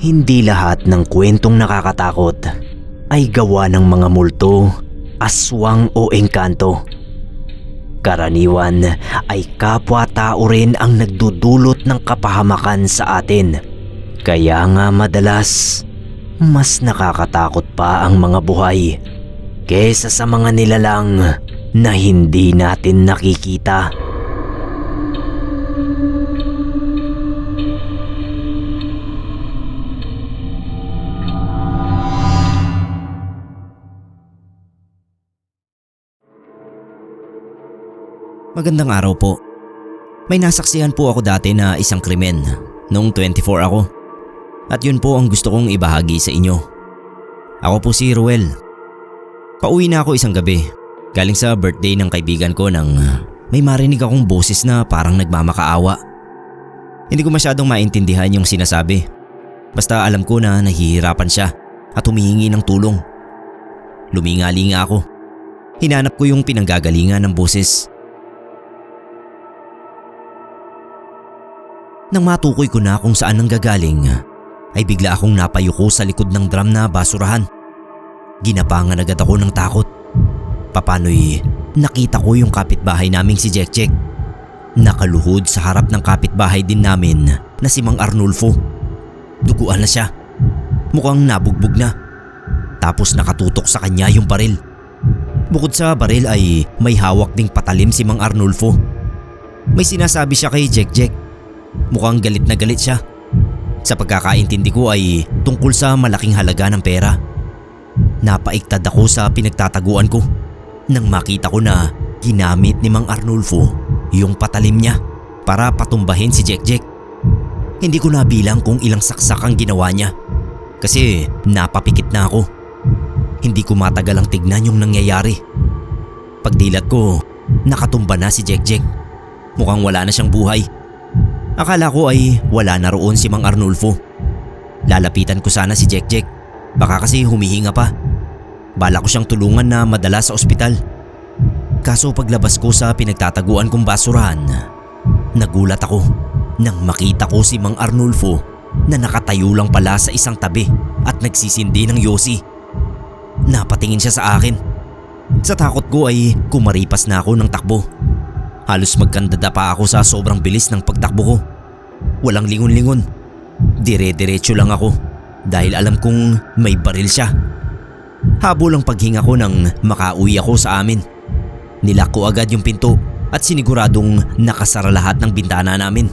Hindi lahat ng kwentong nakakatakot ay gawa ng mga multo, aswang o engkanto. Karaniwan ay kapwa-tao rin ang nagdudulot ng kapahamakan sa atin. Kaya nga madalas, mas nakakatakot pa ang mga buhay kesa sa mga nilalang na hindi natin nakikita. Magandang araw po. May nasaksihan po ako dati na isang krimen noong 24 ako. At yun po ang gusto kong ibahagi sa inyo. Ako po si Ruel. Pauwi na ako isang gabi galing sa birthday ng kaibigan ko nang may marinig akong boses na parang nagmamakaawa. Hindi ko masyadong maintindihan yung sinasabi. Basta alam ko na nahihirapan siya at humihingi ng tulong. Luminga-linga ako. Hinanap ko yung pinanggagalingan ng boses. Nang matukoy ko na kung saan nanggagaling, ay bigla akong napayuko sa likod ng drum na basurahan. Ginapangan agad ako ng takot. Papano'y nakita ko yung kapitbahay naming si Jekjek. Nakaluhod sa harap ng kapitbahay din namin na si Mang Arnulfo. Duguan na siya. Mukhang nabugbog na. Tapos nakatutok sa kanya yung baril. Bukod sa baril ay may hawak ding patalim si Mang Arnulfo. May sinasabi siya kay Jekjek. Mukhang galit na galit siya. Sa pagkakaintindi ko ay tungkol sa malaking halaga ng pera. Napaiktad ako sa pinagtataguan ko nang makita ko na ginamit ni Mang Arnulfo yung patalim niya para patumbahin si Jekjek. Hindi ko nabilang kung ilang saksak ang ginawa niya kasi napapikit na ako. Hindi ko matagal ang tignan yung nangyayari. Pagdilat ko, nakatumba na si Jekjek. Mukhang wala na siyang buhay. Akala ko ay wala na roon si Mang Arnulfo. Lalapitan ko sana si Jekjek. Baka kasi humihinga pa. Bala ko siyang tulungan na madala sa ospital. Kaso paglabas ko sa pinagtataguan kong basurahan, nagulat ako nang makita ko si Mang Arnulfo na nakatayo lang pala sa isang tabi at nagsisindi ng yosi. Napatingin siya sa akin. Sa takot ko ay kumaripas na ako ng takbo. Halos magkandada pa ako sa sobrang bilis ng pagtakbo ko. Walang lingon-lingon. Dire-diretso lang ako dahil alam kong may baril siya. Habol ang paghinga ko nang makauwi ako sa amin. Nilak ko agad yung pinto at siniguradong nakasara lahat ng bintana namin.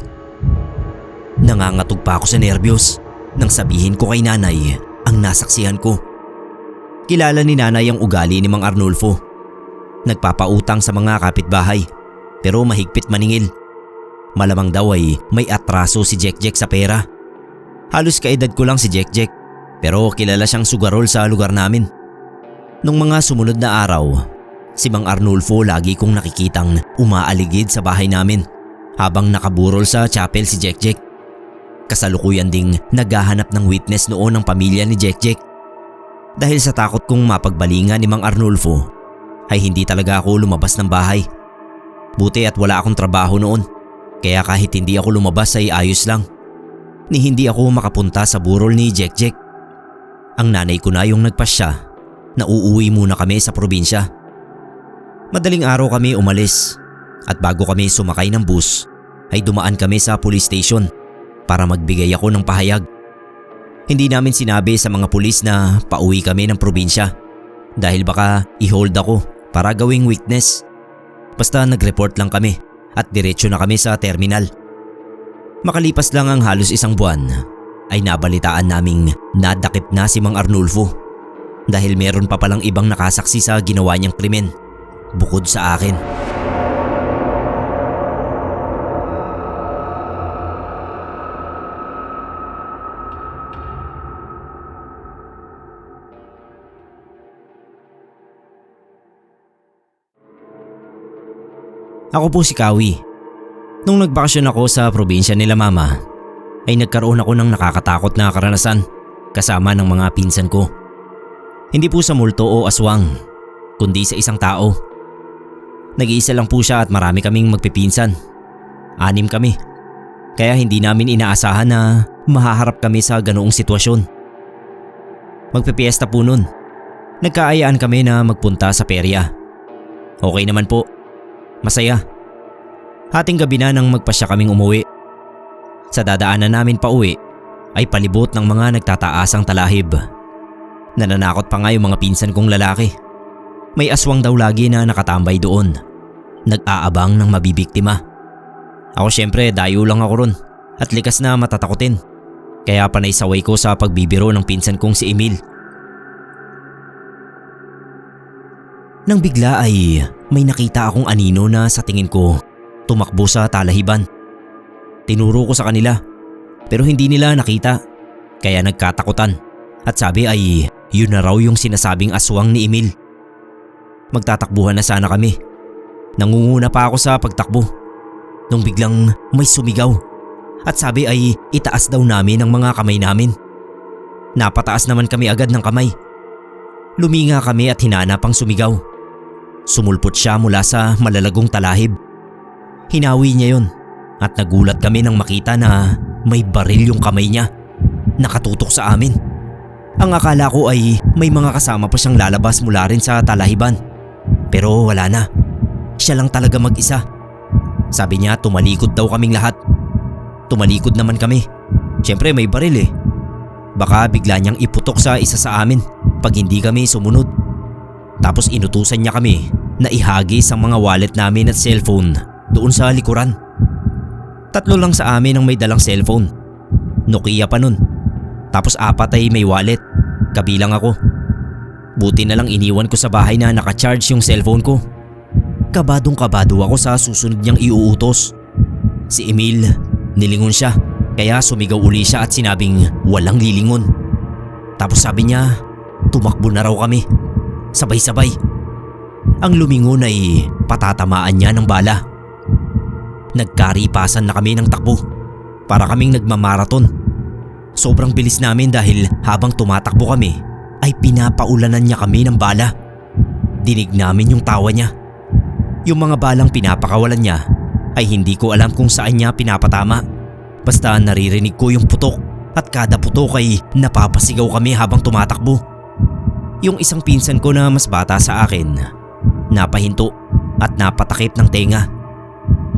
Nangangatog pa ako sa nerbiyos nang sabihin ko kay nanay ang nasaksihan ko. Kilala ni nanay ang ugali ni Mang Arnulfo. Nagpapautang sa mga kapitbahay pero mahigpit maningil. Malamang daw ay may atraso si Jekjek sa pera. Halos kaedad ko lang si Jekjek pero kilala siyang sugarol sa lugar namin. Nung mga sumunod na araw, si Mang Arnulfo lagi kong nakikitang umaaligid sa bahay namin habang nakaburol sa chapel si Jekjek. Kasalukuyan ding naghahanap ng witness noon ang pamilya ni Jekjek. Dahil sa takot kong mapagbalingan ni Mang Arnulfo ay hindi talaga ako lumabas ng bahay. Buti at wala akong trabaho noon, kaya kahit hindi ako lumabas ay ayos lang. Ni hindi ako makapunta sa burol ni Jekjek. Ang nanay ko na yung nagpasya na uuwi muna kami sa probinsya. Madaling araw kami umalis at bago kami sumakay ng bus ay dumaan kami sa police station para magbigay ako ng pahayag. Hindi namin sinabi sa mga pulis na pauwi kami ng probinsya dahil baka i-hold ako para gawing witness. Basta nag-report lang kami at diretso na kami sa terminal. Makalipas lang ang halos isang buwan ay nabalitaan naming nadakip na si Mang Arnulfo dahil meron pa palang ibang nakasaksi sa ginawa niyang krimen bukod sa akin. Ako po si Kawi. Nung nagbakasyon ako sa probinsya nila mama, ay nagkaroon ako ng nakakatakot na karanasan kasama ng mga pinsan ko. Hindi po sa multo o aswang, kundi sa isang tao. Nag-iisa lang po siya at marami kaming magpipinsan. 6 kami. Kaya hindi namin inaasahan na mahaharap kami sa ganoong sitwasyon. Magpipiesta po nun. Nagkaayaan kami na magpunta sa perya. Okay naman po. Masaya. Hating gabi na nang magpasya kaming umuwi. Sa dadaanan namin pa uwi ay palibot ng mga nagtataasang talahib. Nananakot pa nga yung mga pinsan kong lalaki. May aswang daw lagi na nakatambay doon. Nag-aabang ng mabibiktima. Ako syempre dayo lang ako ron at likas na matatakotin. Kaya panay saway ko sa pagbibiro ng pinsan kong si Emil. Nang bigla ay may nakita akong anino na sa tingin ko tumakbo sa talahiban. Tinuro ko sa kanila pero hindi nila nakita kaya nagkatakutan at sabi ay yun na raw yung sinasabing aswang ni Emil. Magtatakbuhan na sana kami. Nangunguna pa ako sa pagtakbo nung biglang may sumigaw at sabi ay itaas daw namin ang mga kamay namin. Napataas naman kami agad ng kamay. Luminga kami at hinanap ang sumigaw. Sumulpot siya mula sa malalagong talahib. Hinawi niya yon at nagulat kami nang makita na may baril yung kamay niya. Nakatutok sa amin. Ang akala ko ay may mga kasama pa siyang lalabas mula rin sa talahiban. Pero wala na. Siya lang talaga mag-isa. Sabi niya tumalikod daw kaming lahat. Tumalikod naman kami. Siyempre may baril eh. Baka bigla niyang iputok sa isa sa amin pag hindi kami sumunod. Tapos inutusan niya kami na ihagis ang mga wallet namin at cellphone doon sa likuran. 3 lang sa amin ang may dalang cellphone. Nokia pa nun. Tapos 4 ay may wallet. Kabilang ako. Buti na lang iniwan ko sa bahay na nakacharge yung cellphone ko. Kabadong kabado ako sa susunod niyang iuutos. Si Emil, nilingon siya. Kaya sumigaw uli siya at sinabing walang lilingon. Tapos sabi niya, tumakbo na raw kami. Sabay-sabay. Ang lumingon ay patatamaan niya ng bala. Nagkaripasan na kami ng takbo. Para kaming nagmamaraton. Sobrang bilis namin dahil habang tumatakbo kami ay pinapaulanan niya kami ng bala. Dinig namin yung tawa niya. Yung mga balang pinapakawalan niya ay hindi ko alam kung saan niya pinapatama. Basta naririnig ko yung putok at kada putok ay napapasigaw kami habang tumatakbo. Yung isang pinsan ko na mas bata sa akin, napahinto at napatakip ng tenga.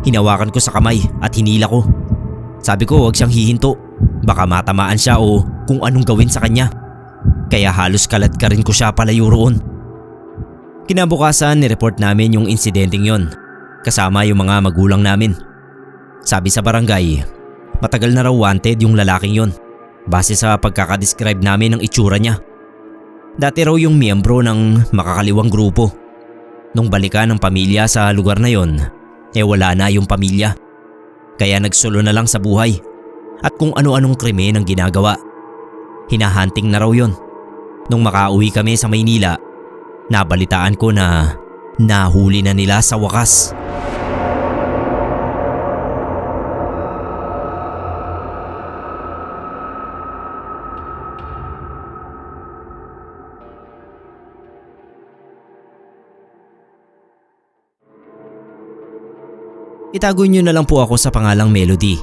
Hinawakan ko sa kamay at hinila ko. Sabi ko huwag siyang hihinto, baka matamaan siya o kung anong gawin sa kanya. Kaya halos kalat ka rin ko siya palayo roon. Kinabukasan nireport namin yung insidenteng yon, kasama yung mga magulang namin. Sabi sa barangay, matagal na raw wanted yung lalaking yon, base sa pagkakadescribe namin ng itsura niya. Dati raw yung miyembro ng makakaliwang grupo. Nung balikan ng pamilya sa lugar na yon, wala na yung pamilya. Kaya nagsulo na lang sa buhay at kung ano-anong krimen ang ginagawa. Hinahunting na raw yon. Nung makauwi kami sa Maynila, nabalitaan ko na nahuli na nila sa wakas. Itago niyo na lang po ako sa pangalang Melody.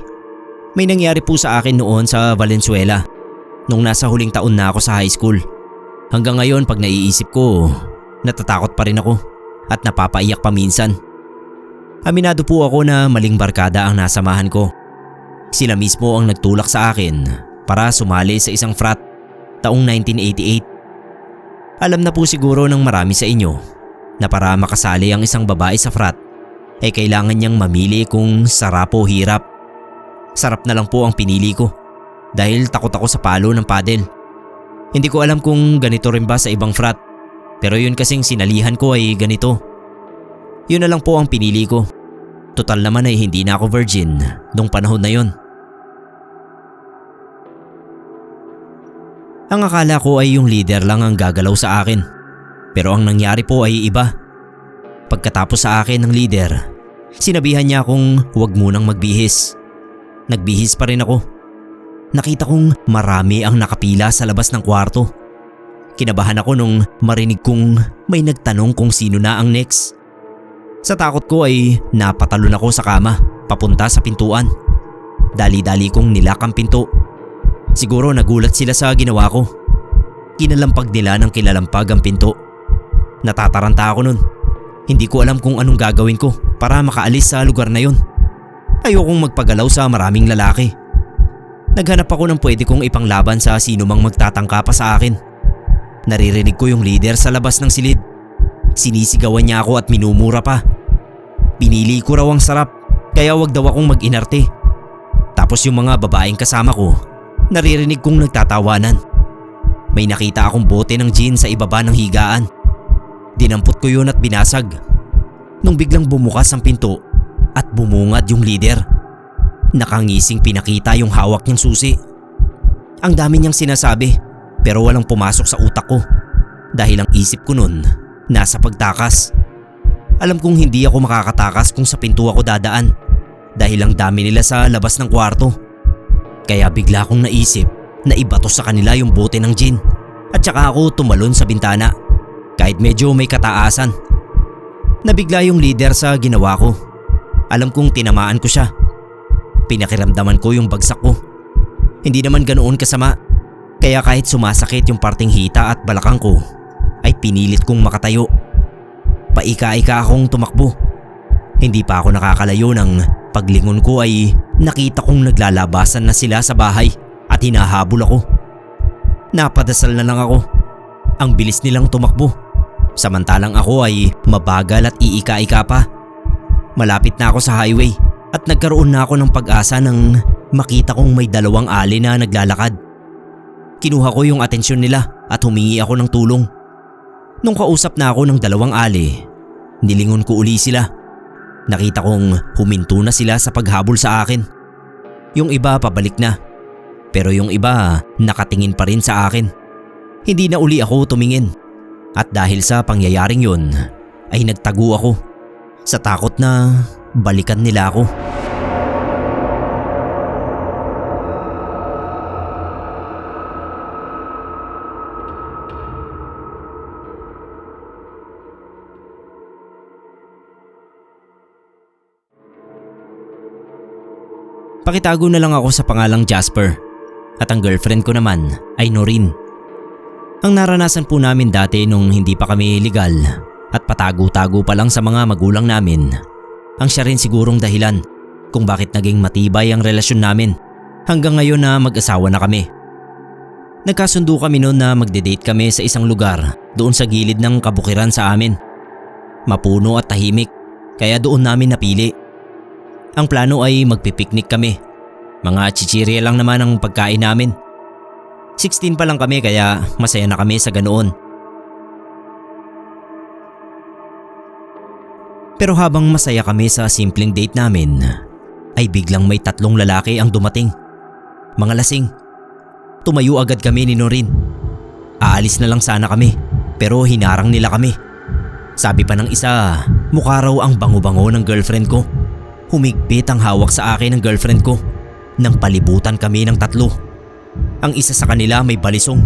May nangyari po sa akin noon sa Valenzuela nung nasa huling taon na ako sa high school. Hanggang ngayon pag naiisip ko, natatakot pa rin ako at napapaiyak pa minsan. Aminado po ako na maling barkada ang nasamahan ko. Sila mismo ang nagtulak sa akin para sumali sa isang frat taong 1988. Alam na po siguro ng marami sa inyo na para makasali ang isang babae sa frat ay kailangan niyang mamili kung sarap o hirap. Sarap na lang po ang pinili ko dahil takot ako sa palo ng padel. Hindi ko alam kung ganito rin ba sa ibang frat, pero yun kasing sinalihan ko ay ganito. Yun na lang po ang pinili ko. Total naman ay hindi na ako virgin nung panahon na yun. Ang akala ko ay yung leader lang ang gagalaw sa akin, pero ang nangyari po ay iba. Pagkatapos sa akin ng leader, sinabihan niya akong huwag munang magbihis. Nagbihis pa rin ako. Nakita kong marami ang nakapila sa labas ng kwarto. Kinabahan ako nung marinig kong may nagtanong kung sino na ang next. Sa takot ko ay napatalon ako sa kama papunta sa pintuan. Dali-dali kong nilak ang pinto Siguro nagulat sila sa ginawa ko. Kinalampag nila ng kilalampag ang pinto. Natataranta ako nun. Hindi ko alam kung anong gagawin ko para makaalis sa lugar na yon. Ayokong magpagalaw sa maraming lalaki. Naghanap ako ng pwede kong ipanglaban sa sino mang magtatangka pa sa akin. Naririnig ko yung leader sa labas ng silid. Sinisigawan niya ako at minumura pa. Pinili ko raw ang sarap, kaya wag daw akong mag-inarte. Tapos yung mga babaeng kasama ko, naririnig kong nagtatawanan. May nakita akong bote ng gin sa ibaba ng higaan. Dinampot ko yun at binasag. Nung biglang bumukas ang pinto at bumungad yung leader, nakangising pinakita yung hawak niyang susi. Ang dami niyang sinasabi pero walang pumasok sa utak ko dahil ang isip ko nun nasa pagtakas. Alam kong hindi ako makakatakas kung sa pinto ako dadaan dahil ang dami nila sa labas ng kwarto. Kaya bigla akong naisip na ibato sa kanila yung bote ng gin at saka ako tumalon sa bintana kahit medyo may kataasan. Nabigla yung leader sa ginawa ko. Alam kong tinamaan ko siya. Pinakiramdaman ko yung bagsak ko. Hindi naman ganoon kasama. Kaya kahit sumasakit yung parting hita at balakang ko, ay pinilit kong makatayo. Paika-ika akong tumakbo. Hindi pa ako nakakalayo nang paglingon ko ay nakita kong naglalabasan na sila sa bahay at hinahabol ako. Napadasal na lang ako. Ang bilis nilang tumakbo. Samantalang ako ay mabagal at iika-ika pa. Malapit na ako sa highway at nagkaroon na ako ng pag-asa nang makita kong may dalawang ali na naglalakad. Kinuha ko yung atensyon nila at humingi ako ng tulong. Nung kausap na ako ng dalawang ali, nilingon ko uli sila. Nakita kong huminto na sila sa paghabol sa akin. Yung iba pabalik na, pero yung iba nakatingin pa rin sa akin. Hindi na uli ako tumingin. At dahil sa pangyayaring yun, ay nagtago ako sa takot na balikan nila ako. Pakitago na lang ako sa pangalang Jasper at ang girlfriend ko naman ay Noreen. Ang naranasan po namin dati nung hindi pa kami legal at patago-tago pa lang sa mga magulang namin, ang siya rin sigurong dahilan kung bakit naging matibay ang relasyon namin hanggang ngayon na mag-asawa na kami. Nagkasundo kami noon na magde-date kami sa isang lugar doon sa gilid ng kabukiran sa amin. Mapuno at tahimik kaya doon namin napili. Ang plano ay magpipiknik kami. Mga chichirya lang naman ang pagkain namin. 16 pa lang kami kaya masaya na kami sa ganoon. Pero habang masaya kami sa simpleng date namin, ay biglang may 3 lalaki ang dumating. Mga lasing. Tumayo agad kami ni Noreen. Aalis na lang sana kami pero hinarang nila kami. Sabi pa ng isa, mukha raw ang bango-bango ng girlfriend ko. Humigpit ang hawak sa akin ng girlfriend ko nang palibutan kami ng 3. Ang isa sa kanila may balisong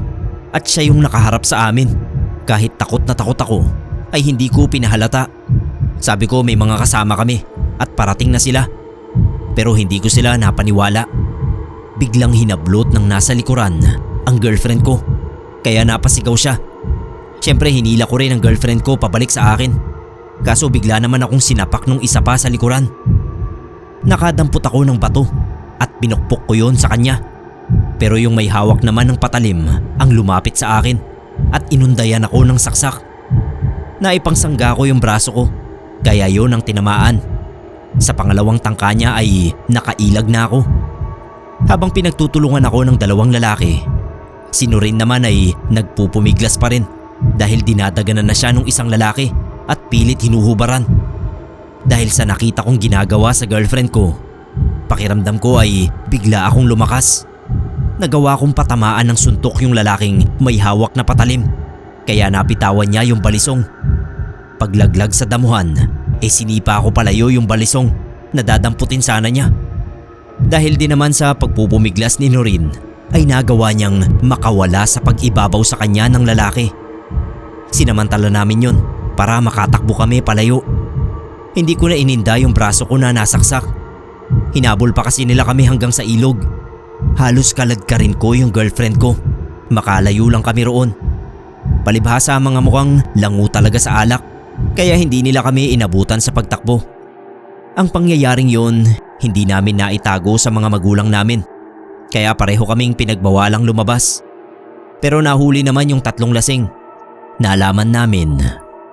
at siya yung nakaharap sa amin. Kahit takot na takot ako ay hindi ko pinahalata. Sabi ko may mga kasama kami at parating na sila. Pero hindi ko sila napaniwala. Biglang hinablot ng nasa likuran ang girlfriend ko kaya napasigaw siya. Siyempre hinila ko rin ang girlfriend ko pabalik sa akin. Kaso bigla naman akong sinapak nung isa pa sa likuran. Nakadampot ako ng bato at pinukpok ko yon sa kanya. Pero yung may hawak naman ng patalim ang lumapit sa akin at inundayan ako ng saksak. Naipangsangga ko yung braso ko kaya yon ang tinamaan. Sa pangalawang tangka niya ay nakailag na ako. Habang pinagtutulungan ako ng 2 lalaki, si Noreen naman ay nagpupumiglas pa rin dahil dinadaganan na siya ng isang lalaki at pilit hinuhubaran. Dahil sa nakita kong ginagawa sa girlfriend ko, pakiramdam ko ay bigla akong lumakas. Nagawa kong patamaan ng suntok yung lalaking may hawak na patalim kaya napitawan niya yung balisong. Paglaglag sa damuhan, sinipa ako palayo yung balisong na dadamputin sana niya. Dahil din naman sa pagpupumiglas ni Noreen ay nagawa niyang makawala sa pag-ibabaw sa kanya ng lalaki. Sinamantala namin yun para makatakbo kami palayo. Hindi ko na ininda yung braso ko na nasaksak. Hinabol pa kasi nila kami hanggang sa ilog. Halos kaladkarin ko yung girlfriend ko. Makalayo lang kami roon. Palibhasa mga mukhang lango talaga sa alak, kaya hindi nila kami inabutan sa pagtakbo. Ang pangyayaring yon, hindi namin naitago sa mga magulang namin, kaya pareho kaming pinagbawalang lumabas. Pero nahuli naman yung 3 lasing. Naalaman namin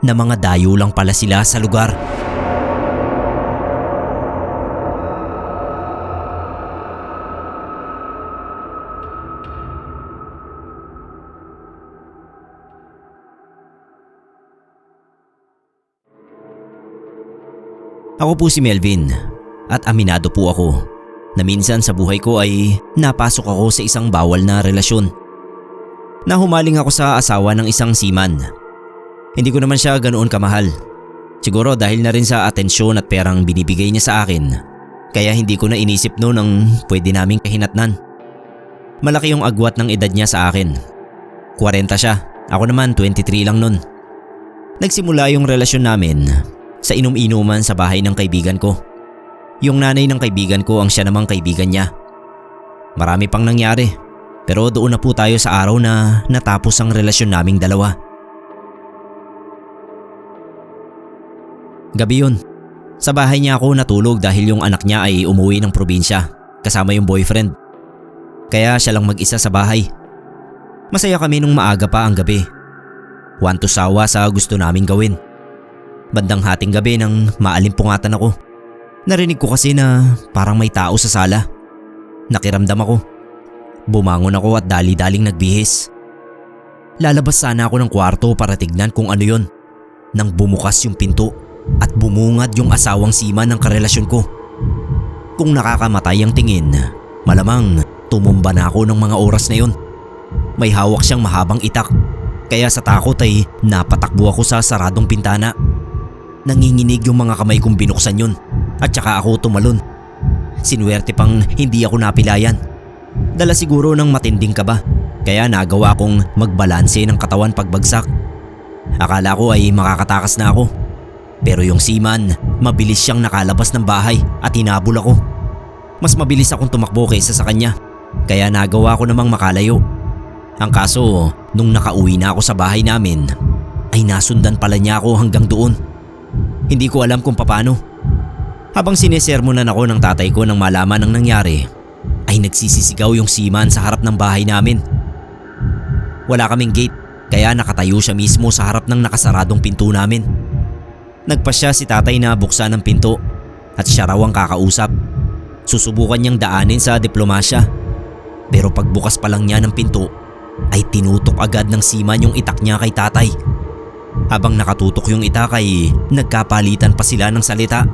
na mga dayo lang pala sila sa lugar. Ako po si Melvin at aminado po ako na minsan sa buhay ko ay napasok ako sa isang bawal na relasyon. Nahumaling ako sa asawa ng isang seaman. Hindi ko naman siya ganoon kamahal. Siguro dahil na rin sa atensyon at perang binibigay niya sa akin, kaya hindi ko na inisip noon ang pwede naming kahinatnan. Malaki yung agwat ng edad niya sa akin. 40 siya, ako naman 23 lang noon. Nagsimula yung relasyon namin sa inom-inuman sa bahay ng kaibigan ko. Yung nanay ng kaibigan ko ang siya namang kaibigan niya. Marami pang nangyari, pero doon na po tayo sa araw na natapos ang relasyon naming dalawa. Gabi yun. Sa bahay niya ako natulog dahil yung anak niya ay umuwi ng probinsya kasama yung boyfriend. Kaya siya lang mag-isa sa bahay. Masaya kami nung maaga pa ang gabi. Wanto sawa sa gusto naming gawin. Bandang hating gabi nang maalimpungatan ako. Narinig ko kasi na parang may tao sa sala. Nakiramdam ako. Bumangon ako at dali-daling nagbihis. Lalabas sana ako ng kwarto para tignan kung ano yon, nang bumukas yung pinto at bumungad yung asawang seaman ng karelasyon ko. Kung nakakamatay ang tingin, malamang tumumba na ako ng mga oras na yon. May hawak siyang mahabang itak, kaya sa takot ay napatakbo ako sa saradong pintana. Nanginginig yung mga kamay kong binuksan yun at saka ako tumalon. Sinuwerte pang hindi ako napilayan. Dala siguro ng matinding kaba, kaya nagawa kong magbalanse ng katawan pagbagsak. Akala ko ay makakatakas na ako. Pero yung seaman, mabilis siyang nakalabas ng bahay at hinabol ako. Mas mabilis akong tumakbo kaysa sa kanya, kaya nagawa ko namang makalayo. Ang kaso, nung nakauwi na ako sa bahay namin, ay nasundan pala niya ako hanggang doon. Hindi ko alam kung paano. Habang sinesermonan ako ng tatay ko nang malaman ang nangyari, ay nagsisisigaw yung seaman sa harap ng bahay namin. Wala kaming gate, kaya nakatayo siya mismo sa harap ng nakasaradong pinto namin. Nagpasya si tatay na buksan ang pinto at siya raw ang kakausap. Susubukan niyang daanin sa diplomasya. Pero pagbukas pa lang niya ng pinto, ay tinutok agad ng seaman yung itak niya kay tatay. Habang nakatutok yung itak ay nagkapalitan pa sila ng salita.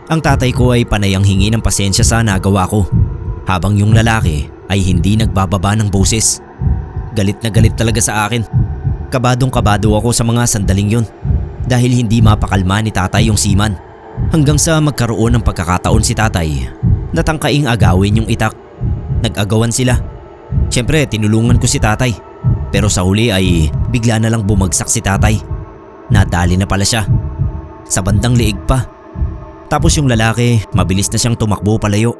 Ang tatay ko ay panayang hingi ng pasensya sa nagawa ko, habang yung lalaki ay hindi nagbababa ng boses. Galit na galit talaga sa akin. Kabadong kabado ako sa mga sandaling yun dahil hindi mapakalma ni tatay yung seaman. Hanggang sa magkaroon ng pagkakataon si tatay na tangkaing agawin yung itak. Nag-agawan sila. Siyempre tinulungan ko si tatay, pero sa huli ay bigla na lang bumagsak si tatay. Nadali na pala siya. Sa bandang liig pa. Tapos yung lalaki, mabilis na siyang tumakbo palayo.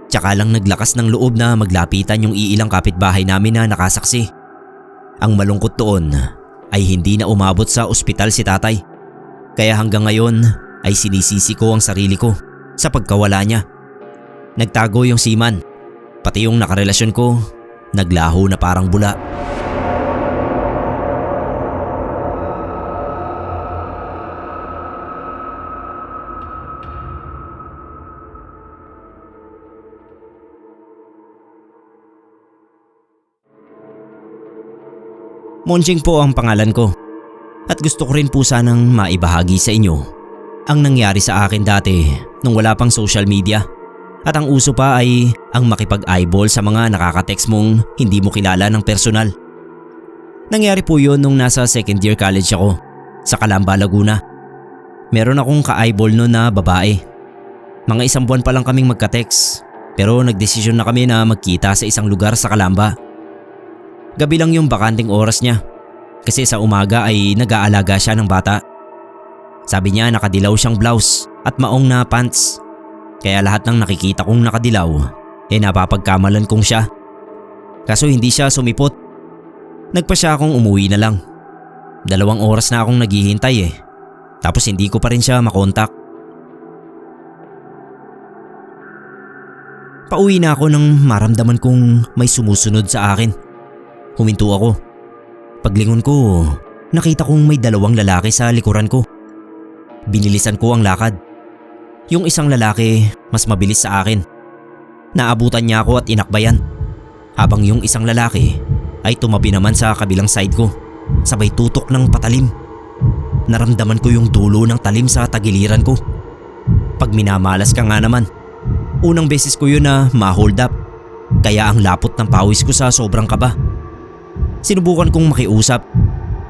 Tsaka lang naglakas ng loob na maglapitan yung iilang kapitbahay namin na nakasaksi. Ang malungkot doon ay hindi na umabot sa ospital si tatay. Kaya hanggang ngayon ay sinisisi ko ang sarili ko sa pagkawala niya. Nagtago yung seaman, pati yung nakarelasyon ko, naglaho na parang bula. Monjing po ang pangalan ko at gusto ko rin po sanang maibahagi sa inyo ang nangyari sa akin dati nung wala pang social media at ang uso pa ay ang makipag-eyeball sa mga nakaka-text mong hindi mo kilala ng personal. Nangyari po yun nung nasa second year college ako sa Calamba, Laguna. Meron akong ka-eyeball noon na babae. Mga 1 buwan pa lang kaming magka-text pero nagdesisyon na kami na magkita sa isang lugar sa Calamba. Gabi lang yung bakanting oras niya kasi sa umaga ay nag-aalaga siya ng bata. Sabi niya nakadilaw siyang blouse at maong na pants, kaya lahat ng nakikita kong nakadilaw napapagkamalan kong siya. Kaso hindi siya sumipot. Nagpa siya akong umuwi na lang. 2 oras na akong naghihintay Tapos hindi ko pa rin siya makontak. Pauwi na ako nang maramdaman kong may sumusunod sa akin. Huminto ako. Paglingon ko, nakita kong may 2 lalaki sa likuran ko. Binilisan ko ang lakad. Yung isang lalaki mas mabilis sa akin. Naabutan niya ako at inakbayan. Habang yung isang lalaki ay tumabi naman sa kabilang side ko. Sabay tutok ng patalim. Naramdaman ko yung dulo ng talim sa tagiliran ko. Pag minamalas ka nga naman. Unang beses ko yun na ma-hold up. Kaya ang lapot ng pawis ko sa sobrang kaba. Sinubukan kong makiusap.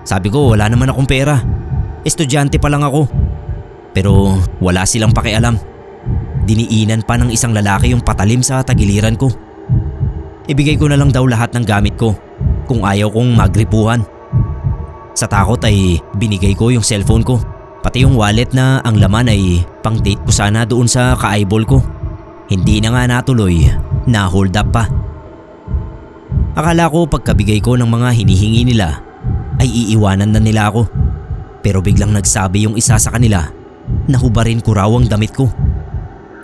Sabi ko wala naman akong pera. Estudyante pa lang ako. Pero wala silang pakialam. Diniinan pa ng isang lalaki yung patalim sa tagiliran ko. Ibigay ko na lang daw lahat ng gamit ko kung ayaw kong magripuhan. Sa takot ay binigay ko yung cellphone ko. Pati yung wallet na ang laman ay pang date ko sana doon sa ka-eyeball ko. Hindi na nga natuloy, na-hold up pa. Akala ko pagkabigay ko ng mga hinihingi nila ay iiwanan na nila ako. Pero biglang nagsabi yung isa sa kanila na hubarin ko raw ang damit ko.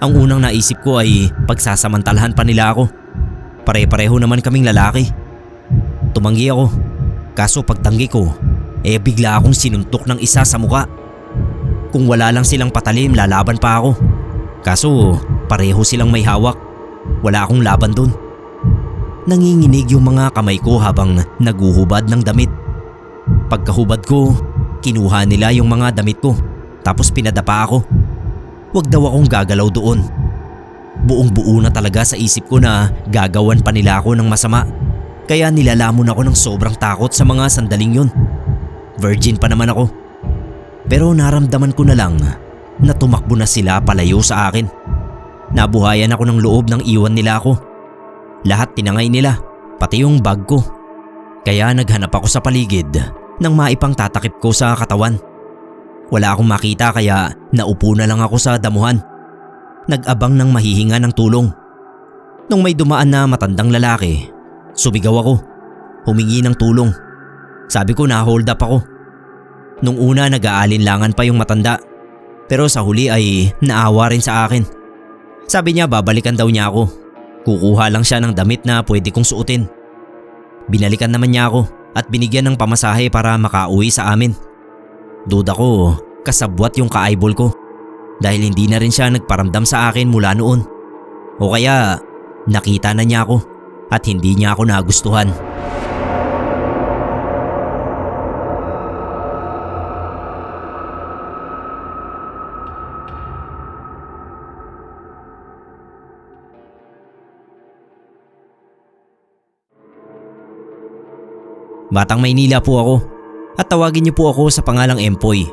Ang unang naisip ko ay pagsasamantalahan pa nila ako. Pare-pareho naman kaming lalaki. Tumanggi ako. Kaso pagtanggi ko, bigla akong sinuntok ng isa sa muka. Kung wala lang silang patalim, lalaban pa ako. Kaso pareho silang may hawak. Wala akong laban dun. Nanginginig yung mga kamay ko habang naguhubad ng damit. Pagkahubad ko, kinuha nila yung mga damit ko. Tapos pinadapa ako. Wag daw akong gagalaw doon. Buong-buo na talaga sa isip ko na gagawan pa nila ako ng masama. Kaya nilalamon ako ng sobrang takot sa mga sandaling yun. Virgin pa naman ako. Pero naramdaman ko na lang na tumakbo na sila palayo sa akin. Nabuhayan ako ng loob nang iwan nila ako. Lahat tinangay nila, pati yung bag ko. Kaya naghanap ako sa paligid nang maipang tatakip ko sa katawan. Wala akong makita kaya naupo na lang ako sa damuhan. Nag-abang ng mahihinga ng tulong. Nung may dumaan na matandang lalaki, sumigaw ako. Humingi ng tulong. Sabi ko na hold up ako. Nung una nag-aalinlangan pa yung matanda. Pero sa huli ay naawa rin sa akin. Sabi niya babalikan daw niya ako. Kukuha lang siya ng damit na pwede kong suotin. Binalikan naman niya ako at binigyan ng pamasahe para makauwi sa amin. Duda ko kasabwat yung ka-eyeball ko dahil hindi na rin siya nagparamdam sa akin mula noon. O kaya nakita na niya ako at hindi niya ako nagustuhan. Batang Maynila po ako at tawagin niyo po ako sa pangalang Empoy.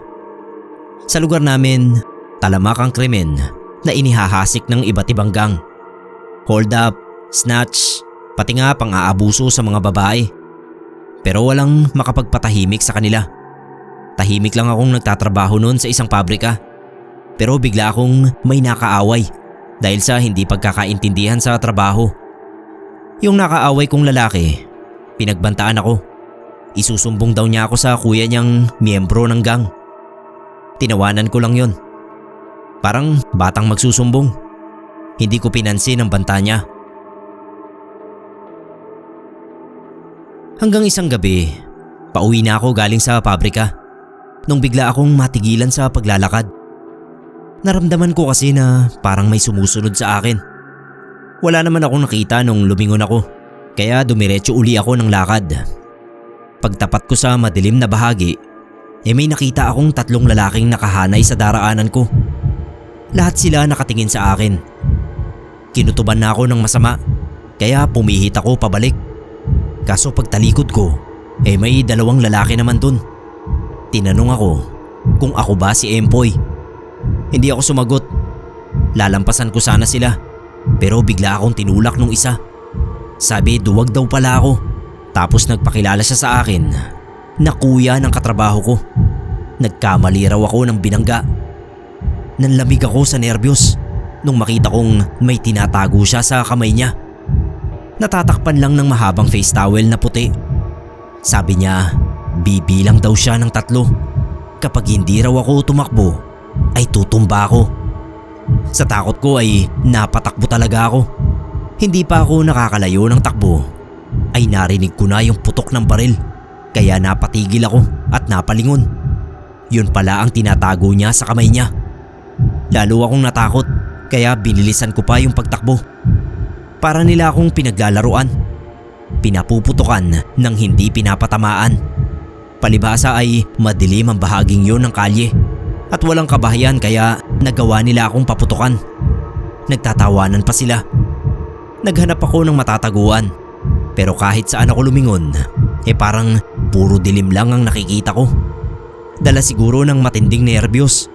Sa lugar namin, talamak ang krimen na inihahasik ng iba't ibang gang. Hold up, snatch, pati nga pang-aabuso sa mga babae. Pero walang makapagpatahimik sa kanila. Tahimik lang akong nagtatrabaho noon sa isang pabrika. Pero bigla akong may nakaaway dahil sa hindi pagkakaintindihan sa trabaho. Yung nakaaway kong lalaki, pinagbantaan ako. Isusumbong daw niya ako sa kuya niyang miyembro ng gang. Tinawanan ko lang yon. Parang batang magsusumbong. Hindi ko pinansin ang banta niya. Hanggang isang gabi, pauwi na ako galing sa pabrika. Nung bigla akong matigilan sa paglalakad. Naramdaman ko kasi na parang may sumusunod sa akin. Wala naman akong nakita nung lumingon ako. Kaya dumiretso uli ako ng lakad. Pagtapat ko sa madilim na bahagi, may nakita akong 3 lalaking nakahanay sa daraanan ko. Lahat sila nakatingin sa akin. Kinutuban na ako ng masama, kaya pumihit ako pabalik. Kaso pagtalikod ko, may 2 lalaki naman dun. Tinanong ako kung ako ba si Empoy. Hindi ako sumagot. Lalampasan ko sana sila, pero bigla akong tinulak nung isa. Sabi duwag daw pala ako. Tapos nagpakilala siya sa akin na kuya ng katrabaho ko. Nagkamali raw ako ng binangga. Nanlamig ako sa nerbiyos. nung makita kong may tinatago siya sa kamay niya. Natatakpan lang ng mahabang face towel na puti. Sabi niya, bibilang daw siya ng 3. Kapag hindi raw ako tumakbo, ay tutumba ako. Sa takot ko ay napatakbo talaga ako. Hindi pa ako nakakalayo ng takbo, ay narinig ko na yung putok ng baril. Kaya napatigil ako at napalingon. Yun pala ang tinatago niya sa kamay niya. Lalo akong natakot, kaya binilisan ko pa yung pagtakbo. Para nila akong pinaglalaruan. Pinapuputukan ng hindi pinapatamaan. Palibhasa ay madilim ang bahaging yun ng kalye at walang kabahayan, kaya nagawa nila akong paputukan. Nagtatawanan pa sila. Naghanap ako ng matataguan, pero kahit saan ako lumingon, parang puro dilim lang ang nakikita ko. Dala siguro ng matinding nerbiyos.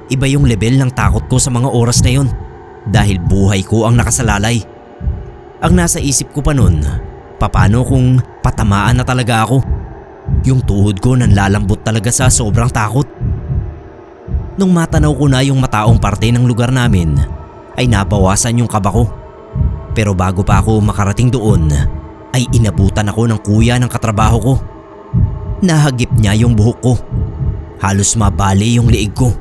Iba yung level ng takot ko sa mga oras na yun, dahil buhay ko ang nakasalalay. Ang nasa isip ko pa nun, paano kung patamaan na talaga ako? Yung tuhod ko nanlalambot talaga sa sobrang takot. Nung matanaw ko na yung mataong parte ng lugar namin, ay nabawasan yung kaba ko. Pero bago pa ako makarating doon, ay inabutan ako ng kuya ng katrabaho ko. Nahagip niya yung buhok ko. Halos mabali yung liig ko.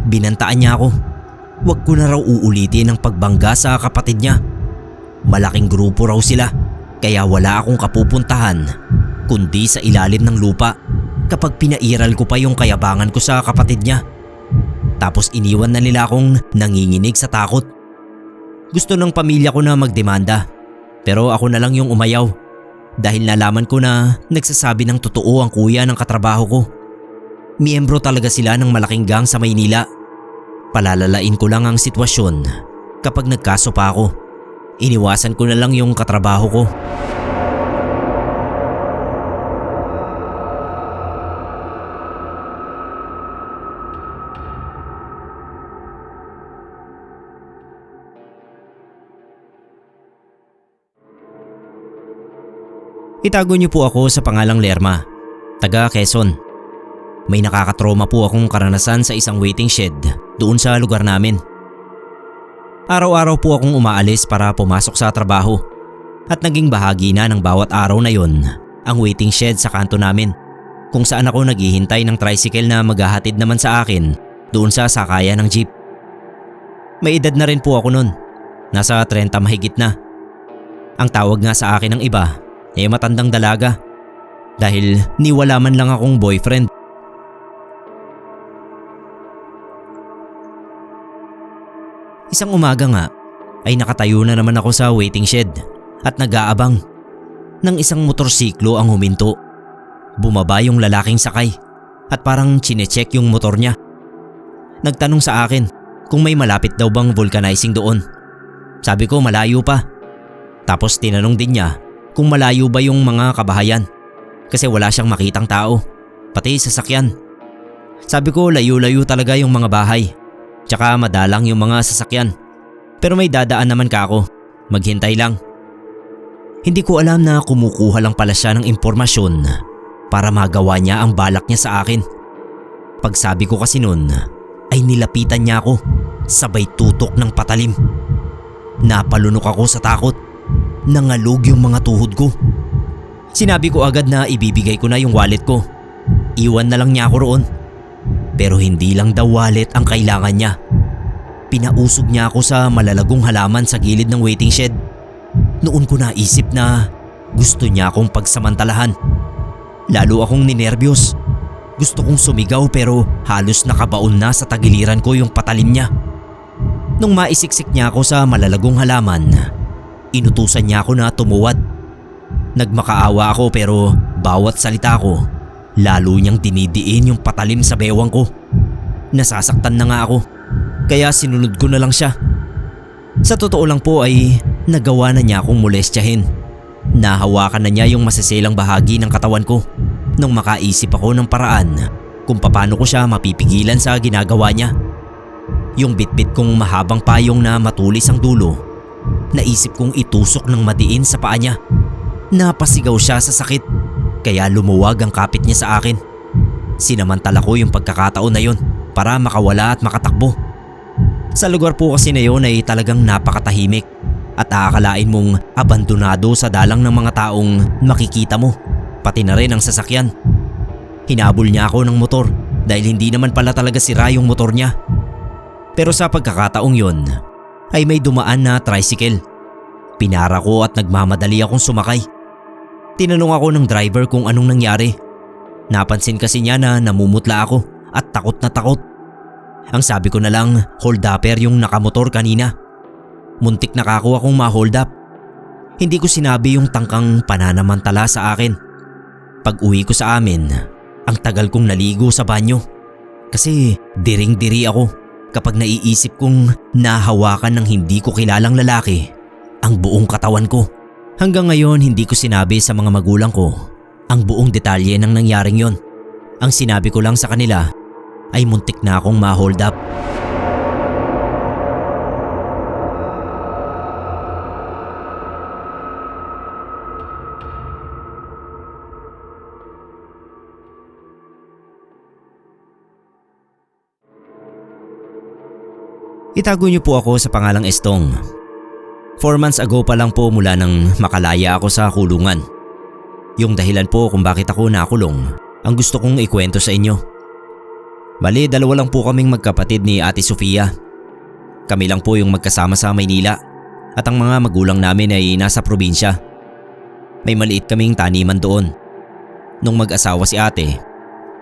Binantaan niya ako. Huwag ko na raw uulitin ang pagbangga sa kapatid niya. Malaking grupo raw sila, kaya wala akong kapupuntahan kundi sa ilalim ng lupa kapag pinairal ko pa yung kayabangan ko sa kapatid niya. Tapos iniwan na nila akong nanginginig sa takot. Gusto ng pamilya ko na magdemanda, pero ako na lang yung umayaw dahil nalaman ko na nagsasabi ng totoo ang kuya ng katrabaho ko. Miyembro talaga sila ng malaking gang sa Maynila. Palalalain ko lang ang sitwasyon kapag nagkaso pa ako. Iniwasan ko na lang yung katrabaho ko. Itago niyo po ako sa pangalang Lerma, taga Quezon. May nakakatroma po akong karanasan sa isang waiting shed doon sa lugar namin. Araw-araw po akong umaalis para pumasok sa trabaho at naging bahagi na ng bawat araw na yon ang waiting shed sa kanto namin, kung saan ako naghihintay ng tricycle na maghahatid naman sa akin doon sa sakayan ng jeep. May edad na rin po ako nun, nasa 30 mahigit na. Ang tawag nga sa akin ng iba ay matandang dalaga dahil niwala man lang akong boyfriend. Isang umaga nga ay nakatayo na naman ako sa waiting shed at nag-aabang nang isang motorsiklo ang huminto. Bumaba yung lalaking sakay at parang chinecheck yung motor niya. Nagtanong sa akin kung may malapit daw bang vulcanizing doon. Sabi ko malayo pa. Tapos tinanong din niya kung malayo ba yung mga kabahayan kasi wala siyang makitang tao, pati sasakyan. Sabi ko layo-layo talaga yung mga bahay. Tsaka madalang yung mga sasakyan. Pero may dadaan naman ka ako. Maghintay lang. Hindi ko alam na kumukuha lang pala siya ng impormasyon para magawa niya ang balak niya sa akin. Pagsabi ko kasi nun ay nilapitan niya ako, sabay tutok ng patalim. Napalunok ako sa takot. Nangalog yung mga tuhod ko. Sinabi ko agad na ibibigay ko na yung wallet ko. Iwan na lang niya ako roon. Pero hindi lang daw wallet ang kailangan niya. Pinausog niya ako sa malalagong halaman sa gilid ng waiting shed. Noon ko naisip na gusto niya akong pagsamantalahan. Lalo akong ninerbiyos. Gusto kong sumigaw pero halos nakabaon na sa tagiliran ko yung patalim niya. Nung maisiksik niya ako sa malalagong halaman, inutusan niya ako na tumuwad. Nagmakaawa ako pero bawat salita ko, lalo niyang dinidiin yung patalim sa bewang ko. Nasasaktan na nga ako, kaya sinunod ko na lang siya. Sa totoo lang po ay nagawa na niya akong molestyahin. Nahawakan na niya yung masiselang bahagi ng katawan ko nung makaisip ako ng paraan kung paano ko siya mapipigilan sa ginagawa niya. Yung bitbit kong mahabang payong na matulis ang dulo, naisip kong itusok ng madiin sa paa niya. Napasigaw siya sa sakit, kaya lumuwag ang kapit niya sa akin. Sinamantala ko yung pagkakataon na yun para makawala at makatakbo. Sa lugar po kasi na yun ay talagang napakatahimik at aakalain mong abandonado sa dalang ng mga taong makikita mo, pati na rin ang sasakyan. Hinabol niya ako ng motor dahil hindi naman pala talaga sira yung motor niya. Pero sa pagkakataong yon ay may dumaan na tricycle. Pinara ko at nagmamadali akong sumakay. Tinanong ako ng driver kung anong nangyari. Napansin kasi niya na namumutla ako at takot na takot. Ang sabi ko na lang, hold-upper yung nakamotor kanina. Muntik na kako akong ma-hold up. Hindi ko sinabi yung tangkang pananamantala sa akin. Pag uwi ko sa amin, ang tagal kong naligo sa banyo. Kasi diring-diri ako kapag naiisip kong nahawakan ng hindi ko kilalang lalaki ang buong katawan ko. Hanggang ngayon hindi ko sinabi sa mga magulang ko ang buong detalye ng nangyaring yon. Ang sinabi ko lang sa kanila ay muntik na akong ma-hold up. Itago niyo po ako sa pangalang Estong. 4 months ago pa lang po mula nang makalaya ako sa kulungan. Yung dahilan po kung bakit ako nakulong ang gusto kong ikwento sa inyo. Bali, 2 lang po kaming magkapatid ni Ate Sofia. Kami lang po yung magkasama sa Maynila at ang mga magulang namin ay nasa probinsya. May maliit kaming taniman doon. Nung mag-asawa si ate,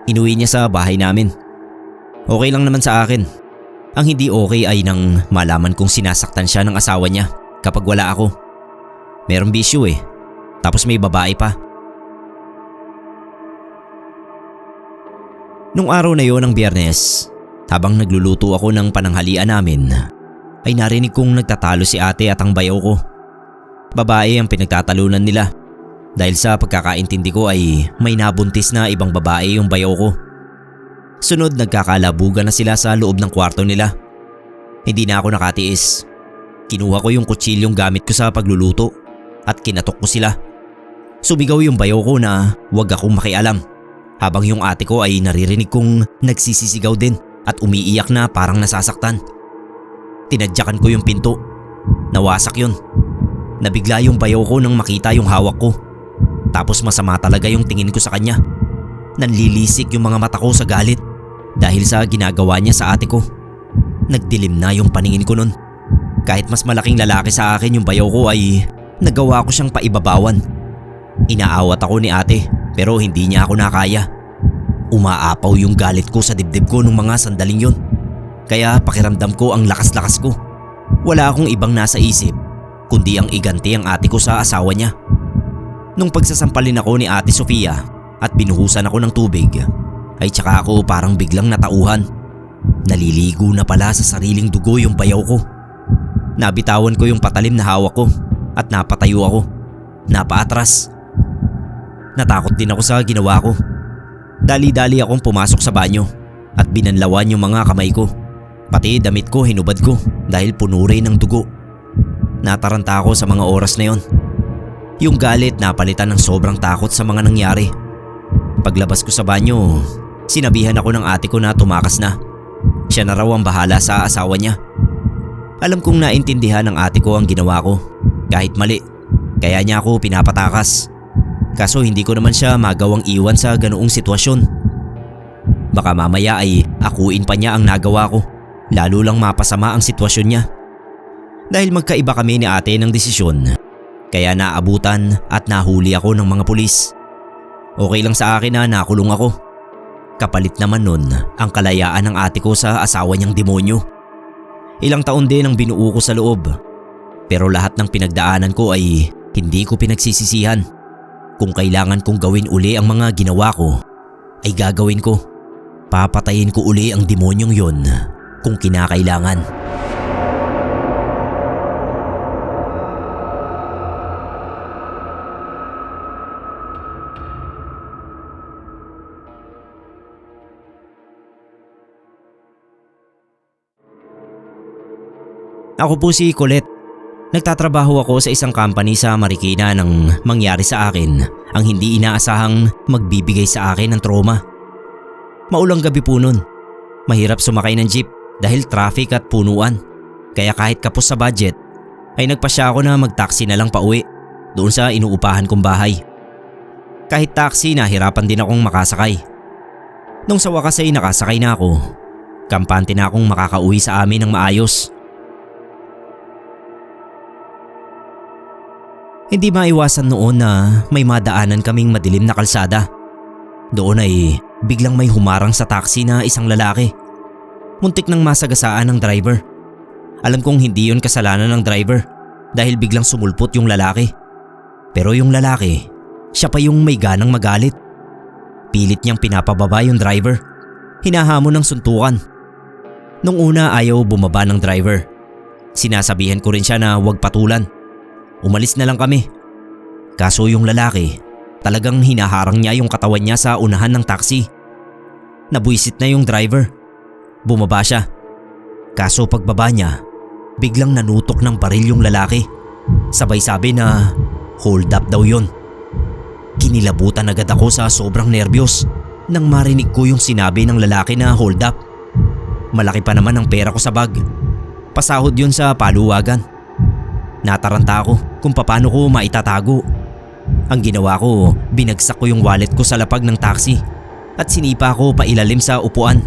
inuwi niya sa bahay namin. Okay lang naman sa akin. Ang hindi okay ay nang malaman kong sinasaktan siya ng asawa niya kapag wala ako. Merong bisyo eh. Tapos may babae pa. Nung araw na yon ng Biyernes, habang nagluluto ako ng pananghalian namin, ay narinig kong nagtatalo si ate at ang bayaw ko. Babae ang pinagtatalunan nila. Dahil sa pagkakaintindi ko ay may nabuntis na ibang babae yung bayaw ko. Sunod nagkakalabugan na sila sa loob ng kwarto nila. Hindi na ako nakatiis. Kinuha ko yung kutsilyong gamit ko sa pagluluto at kinatok ko sila. Sumigaw yung bayaw ko na huwag akong makialam. Habang yung ate ko ay naririnig kong nagsisisigaw din at umiiyak na parang nasasaktan. Tinadyakan ko yung pinto. Nawasak yun. Nabigla yung bayaw ko nang makita yung hawak ko. Tapos masama talaga yung tingin ko sa kanya. Nanlilisik yung mga mata ko sa galit dahil sa ginagawa niya sa ate ko. Nagdilim na yung paningin ko nun. Kahit mas malaking lalaki sa akin yung bayaw ko ay nagawa ko siyang paibabawan. Inaawat ako ni ate pero hindi niya ako nakaya. Umaapaw yung galit ko sa dibdib ko nung mga sandaling yun. Kaya pakiramdam ko ang lakas-lakas ko. Wala akong ibang nasa isip kundi ang iganti ang ate ko sa asawa niya. Nung pagsasampalin ako ni Ate Sofia at binuhusan ako ng tubig, ay tsaka ako parang biglang natauhan. Naliligo na pala sa sariling dugo yung bayaw ko. Nabitawan ko yung patalim na hawak ko at napatayo ako. Napaatras. Natakot din ako sa ginawa ko. Dali-dali akong pumasok sa banyo at binanlawan yung mga kamay ko. Pati damit ko hinubad ko dahil puno rin ng dugo. Nataranta ako sa mga oras na yon. Yung galit napalitan ng sobrang takot sa mga nangyari. Paglabas ko sa banyo, sinabihan ako ng ate ko na tumakas na. Siya na raw ang bahala sa asawa niya. Alam kong naintindihan ng ate ko ang ginawa ko. Kahit mali, kaya niya ako pinapatakas. Kaso hindi ko naman siya magawang iwan sa ganoong sitwasyon. Baka mamaya ay akuin pa niya ang nagawa ko. Lalo lang mapasama ang sitwasyon niya. Dahil magkaiba kami ni ate ng desisyon, kaya naabutan at nahuli ako ng mga pulis. Okay lang sa akin na nakulong ako. Kapalit naman nun ang kalayaan ng ate ko sa asawa niyang demonyo. Ilang taon din ang binuo ko sa loob. Pero lahat ng pinagdaanan ko ay hindi ko pinagsisisihan. Kung kailangan kong gawin uli ang mga ginawa ko, ay gagawin ko. Papatayin ko uli ang demonyong yon kung kinakailangan. Ako po si Colette. Nagtatrabaho ako sa isang company sa Marikina nang mangyari sa akin ang hindi inaasahang magbibigay sa akin ng trauma. Maulang gabi po nun. Mahirap sumakay ng jeep dahil traffic at punuan. Kaya kahit kapos sa budget ay nagpasya ako na mag-taxi na lang pauwi doon sa inuupahan kong bahay. Kahit taxi, nahirapan din akong makasakay. Nung sa wakas ay nakasakay na ako, kampante na akong makakauwi sa amin ng maayos. Hindi maiwasan noon na may madaanan kaming madilim na kalsada. Doon ay biglang may humarang sa taxi na isang lalaki. Muntik nang masagasaan ng driver. Alam kong hindi yun kasalanan ng driver dahil biglang sumulpot yung lalaki. Pero yung lalaki, siya pa yung may ganang magalit. Pilit niyang pinapababa yung driver. Hinahamon ng suntukan. Nung una ayaw bumaba ng driver. Sinasabihan ko rin siya na huwag patulan. Umalis na lang kami. Kaso yung lalaki, talagang hinaharang niya yung katawan niya sa unahan ng taxi. Nabuisit na yung driver. Bumaba siya. Kaso pagbaba niya, biglang nanutok ng baril yung lalaki. Sabay sabi na hold up daw yun. Kinilabutan agad ako sa sobrang nerbiyos nang marinig ko yung sinabi ng lalaki na hold up. Malaki pa naman ang pera ko sa bag. Pasahod yun sa paluwagan. Nataranta ako kung paano ko maitatago. Ang ginawa ko, binagsak ko yung wallet ko sa lapag ng taxi at sinipa ko pailalim sa upuan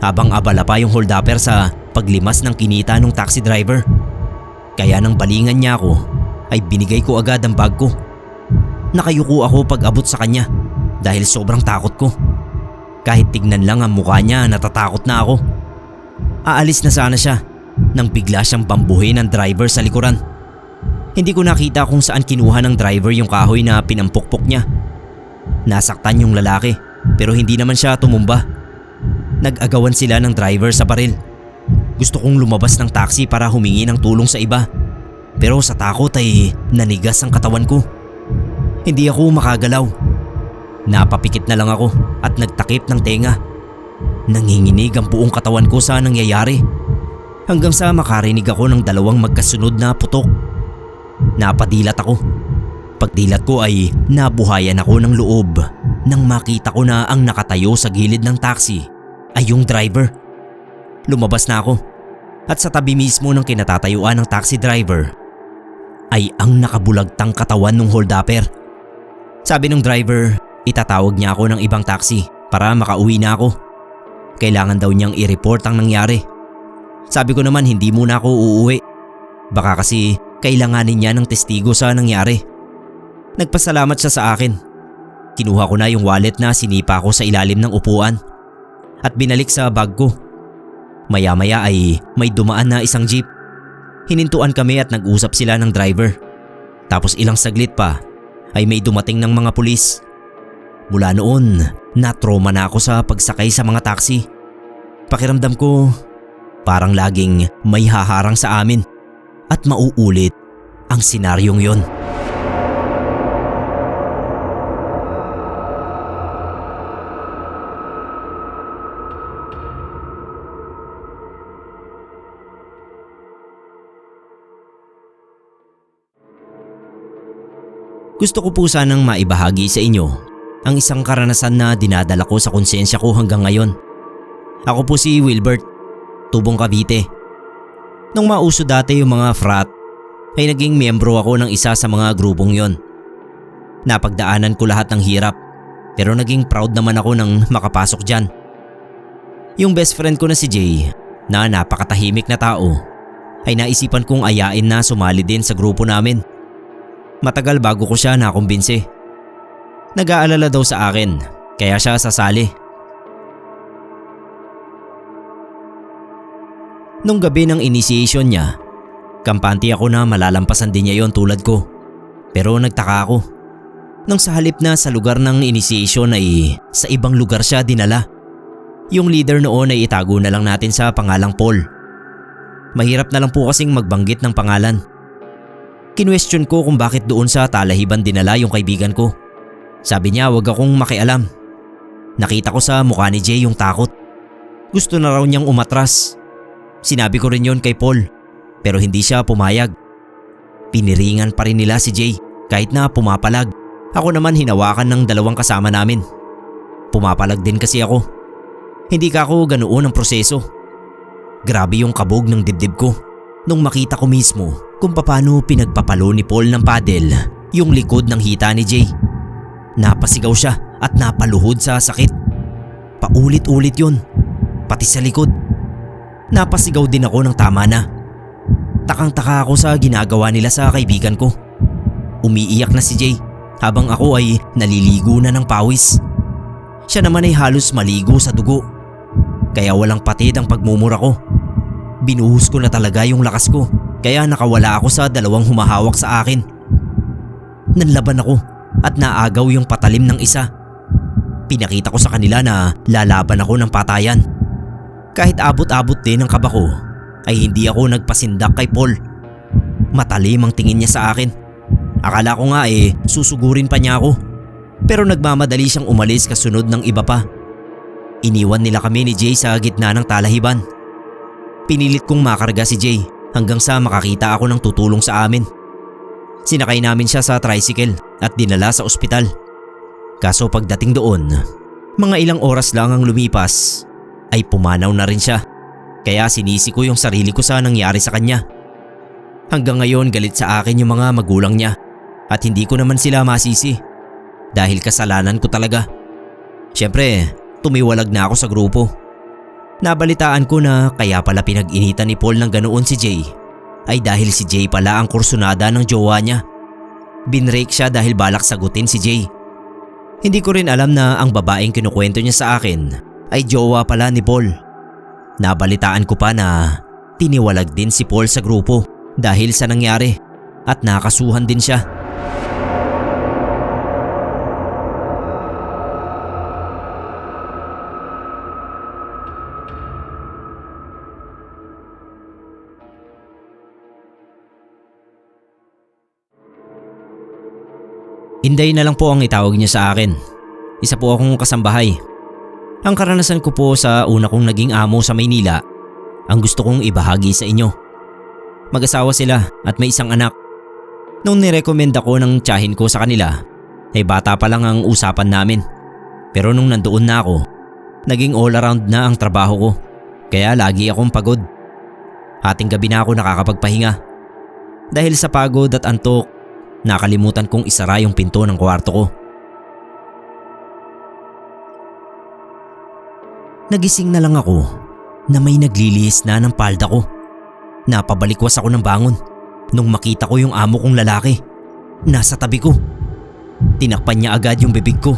habang abala pa yung hold-upper sa paglimas ng kinita ng taxi driver. Kaya nang balingan niya ako ay binigay ko agad ang bag ko. Nakayuko ako pag abot sa kanya dahil sobrang takot ko. Kahit tignan lang ang mukha niya, natatakot na ako. Aalis na sana siya nang bigla siyang bambuhin ng driver sa likuran. Hindi ko nakita kung saan kinuha ng driver yung kahoy na pinampukpok niya. Nasaktan yung lalaki pero hindi naman siya tumumba. Nag-agawan sila ng driver sa baril. Gusto kong lumabas ng taxi para humingi ng tulong sa iba. Pero sa takot ay nanigas ang katawan ko. Hindi ako makagalaw. Napapikit na lang ako at nagtakip ng tenga. Nanginginig ang buong katawan ko sa nangyayari. Hanggang sa makarinig ako ng dalawang magkasunod na putok. Napadilat ako. Pagdilat ko ay nabuhayan ako ng loob nang makita ko na ang nakatayo sa gilid ng taxi ay yung driver. Lumabas na ako at sa tabi mismo ng kinatatayuan ng taxi driver ay ang nakabulagtang katawan ng hold-upper. Sabi ng driver, itatawag niya ako ng ibang taxi para makauwi na ako. Kailangan daw niyang i-report ang nangyari. Sabi ko naman hindi muna ako uuwi. Baka kasi kailanganin niya ng testigo sa nangyari. Nagpasalamat siya sa akin. Kinuha ko na yung wallet na sinipa ko sa ilalim ng upuan at binalik sa bag ko. Maya-maya ay may dumaan na isang jeep. Hinintuan kami at nag-usap sila ng driver. Tapos ilang saglit pa ay may dumating ng mga pulis. Mula noon, na-trauma na ako sa pagsakay sa mga taxi. Pakiramdam ko, parang laging may haharang sa amin at mauulit ang senaryong yon. Gusto ko po sanang maibahagi sa inyo ang isang karanasan na dinadala ko sa konsensya ko hanggang ngayon. Ako po si Wilbert, Tubong Cavite. Nung mauso dati yung mga frat, ay naging miyembro ako ng isa sa mga grupong yon. Napagdaanan ko lahat ng hirap, pero naging proud naman ako nang makapasok dyan. Yung best friend ko na si Jay, na napakatahimik na tao, ay naisipan kong ayain na sumali din sa grupo namin. Matagal bago ko siya nakumbinsi. Nag-aalala daw sa akin, kaya siya sasali. Nung gabi ng initiation niya, kampante ako na malalampasan din niya yon tulad ko. Pero nagtaka ako. Nang sa halip na sa lugar ng initiation ay sa ibang lugar siya dinala. Yung leader noon ay itago na lang natin sa pangalang Paul. Mahirap na lang po kasing magbanggit ng pangalan. Kinwestiyon ko kung bakit doon sa talahiban dinala yung kaibigan ko. Sabi niya wag akong makialam. Nakita ko sa mukha ni Jay yung takot. Gusto na raw niyang umatras. Sinabi ko rin yon kay Paul, pero hindi siya pumayag. Piniringan pa rin nila si Jay kahit na pumapalag. Ako naman hinawakan ng dalawang kasama namin. Pumapalag din kasi ako. Hindi ka ako ganoon ang proseso. Grabe yung kabog ng dibdib ko. nung makita ko mismo kung paano pinagpapalo ni Paul ng paddle yung likod ng hita ni Jay. Napasigaw siya at napaluhod sa sakit. Paulit-ulit yun, pati sa likod. Napasigaw din ako ng tama na. Takang-taka ako sa ginagawa nila sa kaibigan ko. Umiiyak na si Jay habang ako ay naliligo na ng pawis. Siya naman ay halos maligo sa dugo. Kaya walang patid ang pagmumura ko. Binuhos ko na talaga yung lakas ko kaya nakawala ako sa dalawang humahawak sa akin. Nanlaban ako at naagaw yung patalim ng isa. Pinakita ko sa kanila na lalaban ako ng patayan. Kahit abot-abot din ang kaba ko ay hindi ako nagpasindak kay Paul. Matalim ang tingin niya sa akin. Akala ko nga susugurin pa niya ako. Pero nagmamadali siyang umalis kasunod ng iba pa. Iniwan nila kami ni Jay sa gitna ng talahiban. Pinilit kong makarga si Jay hanggang sa makakita ako ng tutulong sa amin. Sinakay namin siya sa tricycle at dinala sa ospital. Kaso pagdating doon, mga ilang oras lang ang lumipas ay pumanaw na rin siya. Kaya sinisi ko yung sarili ko sa nangyari sa kanya. Hanggang ngayon galit sa akin yung mga magulang niya at hindi ko naman sila masisi dahil kasalanan ko talaga. Siyempre, tumiwalag na ako sa grupo. Nabalitaan ko na kaya pala pinag-initan ni Paul ng ganoon si Jay ay dahil si Jay pala ang kursunada ng jowa niya. Binrake siya dahil balak sagutin si Jay. Hindi ko rin alam na ang babaeng kinukwento niya sa akin ay jowa pala ni Paul. Nabalitaan ko pa na tiniwalag din si Paul sa grupo dahil sa nangyari at nakasuhan din siya. Inday na lang po ang itawag niya sa akin. Isa po akong kasambahay. Ang karanasan ko po sa una kong naging amo sa Maynila ang gusto kong ibahagi sa inyo. Mag-asawa sila at may isang anak. Nung nirekomend ako ng tiyahin ko sa kanila, ay bata pa lang ang usapan namin. Pero nung nandoon na ako, naging all around na ang trabaho ko. Kaya lagi akong pagod. Hating gabi na ako nakakapagpahinga. Dahil sa pagod at antok, nakalimutan kong isara yung pinto ng kwarto ko. Nagising na lang ako na may naglilihis na ng palda ko. Napabalikwas ako ng bangon nung makita ko yung amo kong lalaki. Nasa tabi ko. Tinakpan niya agad yung bibig ko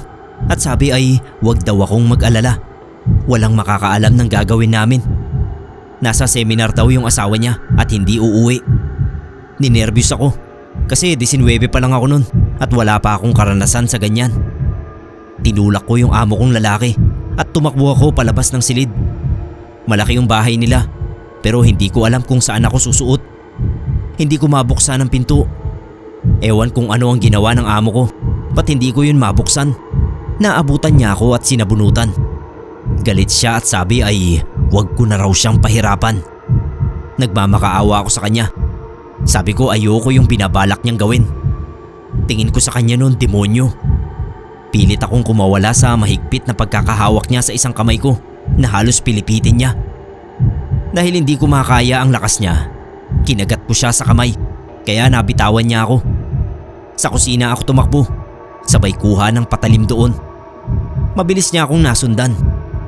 at sabi ay wag daw akong mag-alala. Walang makakaalam ng gagawin namin. Nasa seminar daw yung asawa niya at hindi uuwi. Ninervyos ako kasi 19 pa lang ako nun at wala pa akong karanasan sa ganyan. Tinulak ko yung amo kong lalaki at tumakbo ako palabas ng silid. Malaki yung bahay nila pero hindi ko alam kung saan ako susuot. Hindi ko mabuksan ang pinto. Ewan kung ano ang ginawa ng amo ko. Ba't hindi ko yun mabuksan? Naabutan niya ako at sinabunutan. Galit siya at sabi ay wag ko na raw siyang pahirapan. Nagmamakaawa ako sa kanya. Sabi ko ayoko yung binabalak niyang gawin. Tingin ko sa kanya noon demonyo. Pilit akong kumawala sa mahigpit na pagkakahawak niya sa isang kamay ko na halos pilipitin niya. Dahil hindi ko makaya ang lakas niya, kinagat ko siya sa kamay kaya nabitawan niya ako. Sa kusina ako tumakbo, sabay kuha ng patalim doon. Mabilis niya akong nasundan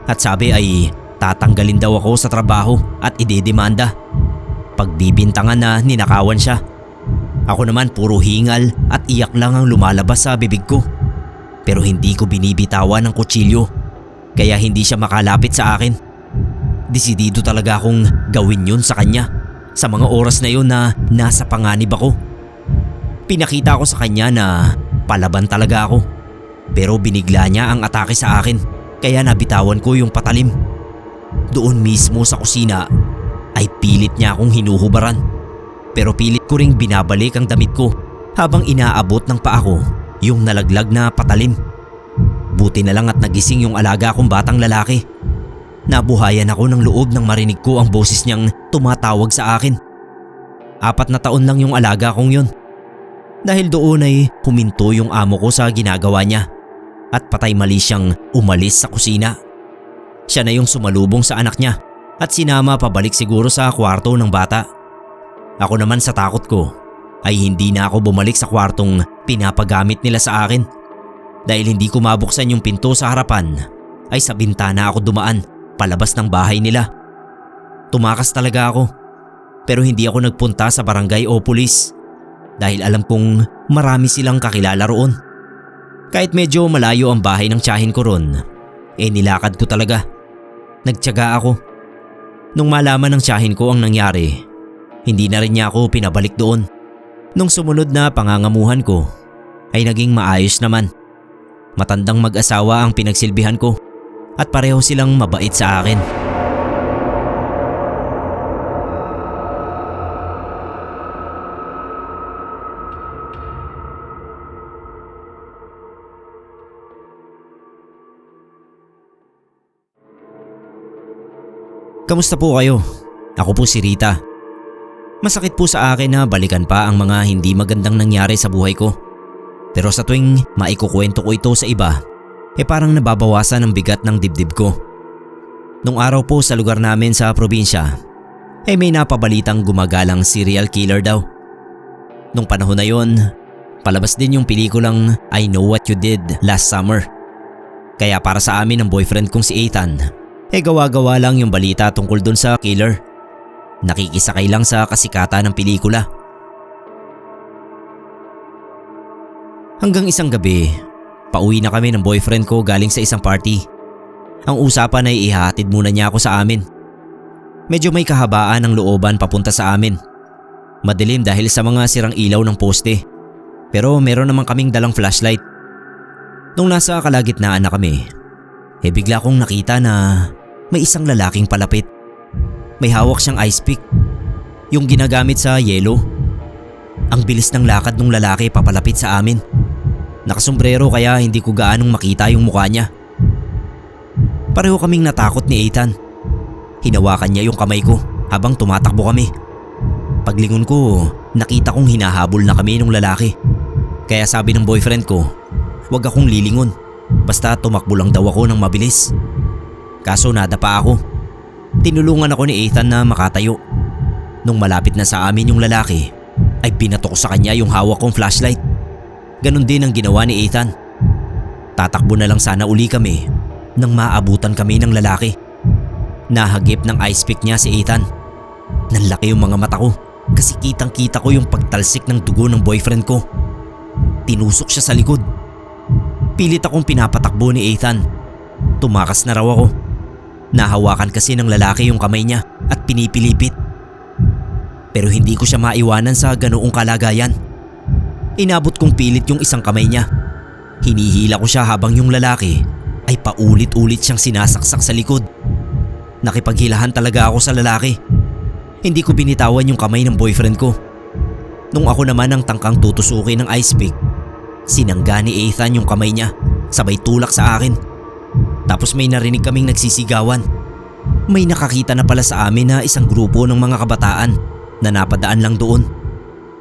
at sabi ay tatanggalin daw ako sa trabaho at idedemanda. Pagbibintangan na ninakawan siya. Ako naman puro hingal at iyak lang ang lumalabas sa bibig ko. Pero hindi ko binibitawan ng kutsilyo kaya hindi siya makalapit sa akin. Desidido talaga akong gawin yun sa kanya sa mga oras na yun na nasa panganib ako. Pinakita ko sa kanya na palaban talaga ako. Pero binigla niya ang atake sa akin kaya nabitawan ko yung patalim. Doon mismo sa kusina ay pilit niya akong hinuhubaran. Pero pilit ko ring binabalik ang damit ko habang inaabot ng paa ko yung nalaglag na patalim. Buti na lang at nagising yung alaga kong batang lalaki. Nabuhayan ako ng loob nang marinig ko ang boses niyang tumatawag sa akin. 4 na taon lang yung alaga kong yun. Dahil doon ay huminto yung amo ko sa ginagawa niya at patay mali siyang umalis sa kusina. Siya na yung sumalubong sa anak niya at sinama pabalik siguro sa kwarto ng bata. Ako naman sa takot ko ay hindi na ako bumalik sa kwartong pinapagamit nila sa akin. Dahil hindi ko mabuksan yung pinto sa harapan ay sa bintana ako dumaan palabas ng bahay nila. Tumakas talaga ako pero hindi ako nagpunta sa barangay o pulis dahil alam kong marami silang kakilala roon. Kahit medyo malayo ang bahay ng tiyahin ko ron, nilakad ko talaga. Nagtiyaga ako. Nung malaman ng tiyahin ko ang nangyari, hindi na rin niya ako pinabalik doon. Nung sumunod na pangangamuhan ko ay naging maayos naman. Matandang mag-asawa ang pinagsilbihan ko at pareho silang mabait sa akin. Kamusta po kayo? Ako po si Rita. Masakit po sa akin na balikan pa ang mga hindi magandang nangyari sa buhay ko. Pero sa tuwing maikukwento ko ito sa iba, parang nababawasan ang bigat ng dibdib ko. Nung araw po sa lugar namin sa probinsya, may napabalitang gumagalang serial killer daw. Nung panahon na yon, palabas din yung pelikulang I Know What You Did Last Summer. Kaya para sa amin ng boyfriend kong si Ethan, gawa-gawa lang yung balita tungkol dun sa killer. Nakikisakay lang sa kasikatan ng pelikula. Hanggang isang gabi, pauwi na kami ng boyfriend ko galing sa isang party. Ang usapan ay ihahatid muna niya ako sa amin. Medyo may kahabaan ng looban papunta sa amin. Madilim dahil sa mga sirang ilaw ng poste. Pero meron naman kaming dalang flashlight. Nung nasa kalagitnaan na kami, bigla kong nakita na may isang lalaking palapit. May hawak siyang ice pick, yung ginagamit sa yelo. Ang bilis ng lakad ng lalaki papalapit sa amin. Nakasombrero kaya hindi ko gaanong makita yung mukha niya. Pareho kaming natakot ni Ethan. Hinawakan niya yung kamay ko habang tumatakbo kami. Paglingon ko, nakita kong hinahabol na kami ng lalaki. Kaya sabi ng boyfriend ko, huwag akong lilingon. Basta tumakbo lang daw ako ng mabilis. Kaso nadapa ako. Tinulungan ako ni Ethan na makatayo. Nung malapit na sa amin yung lalaki, ay binato ko sa kanya yung hawak kong flashlight. Ganon din ang ginawa ni Ethan. Tatakbo na lang sana uli kami nang maabutan kami ng lalaki. Nahagip ng ice pick niya si Ethan. Nanlaki yung mga mata ko kasi kitang kita ko yung pagtalsik ng dugo ng boyfriend ko. Tinusok siya sa likod. Pilit akong pinapatakbo ni Ethan. Tumakas na raw ako. Nahawakan kasi ng lalaki yung kamay niya at pinipilipit. Pero hindi ko siya maiwanan sa ganoong kalagayan. Inabot kong pilit yung isang kamay niya. Hinihila ko siya habang yung lalaki ay paulit-ulit siyang sinasaksak sa likod. Nakipaghilahan talaga ako sa lalaki. Hindi ko binitawan yung kamay ng boyfriend ko. Nung ako naman ang tangkang tutusukin ng ice pick, sinangga ni Ethan yung kamay niya, sabay tulak sa akin. Tapos may narinig kaming nagsisigawan. May nakakita na pala sa amin na isang grupo ng mga kabataan na napadaan lang doon.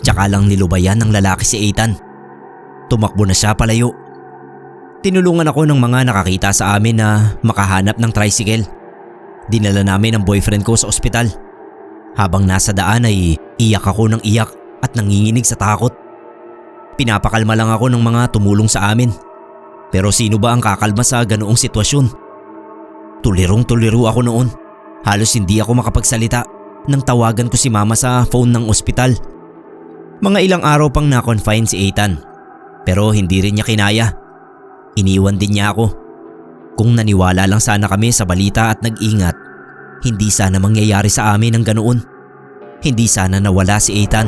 Tsaka lang nilubayan ng lalaki si Ethan. Tumakbo na siya palayo. Tinulungan ako ng mga nakakita sa amin na makahanap ng tricycle. Dinala namin ang boyfriend ko sa ospital. Habang nasa daan ay iyak ako ng iyak at nanginginig sa takot. Pinapakalma lang ako ng mga tumulong sa amin. Pero sino ba ang kakalma sa ganoong sitwasyon? Tulirong-tuliro ako noon. Halos hindi ako makapagsalita nang tawagan ko si mama sa phone ng ospital. Mga ilang araw pang na-confine si Ethan. Pero hindi rin niya kinaya. Iniwan din niya ako. Kung naniwala lang sana kami sa balita at nag-ingat, hindi sana mangyayari sa amin ang ganoon. Hindi sana nawala si Ethan.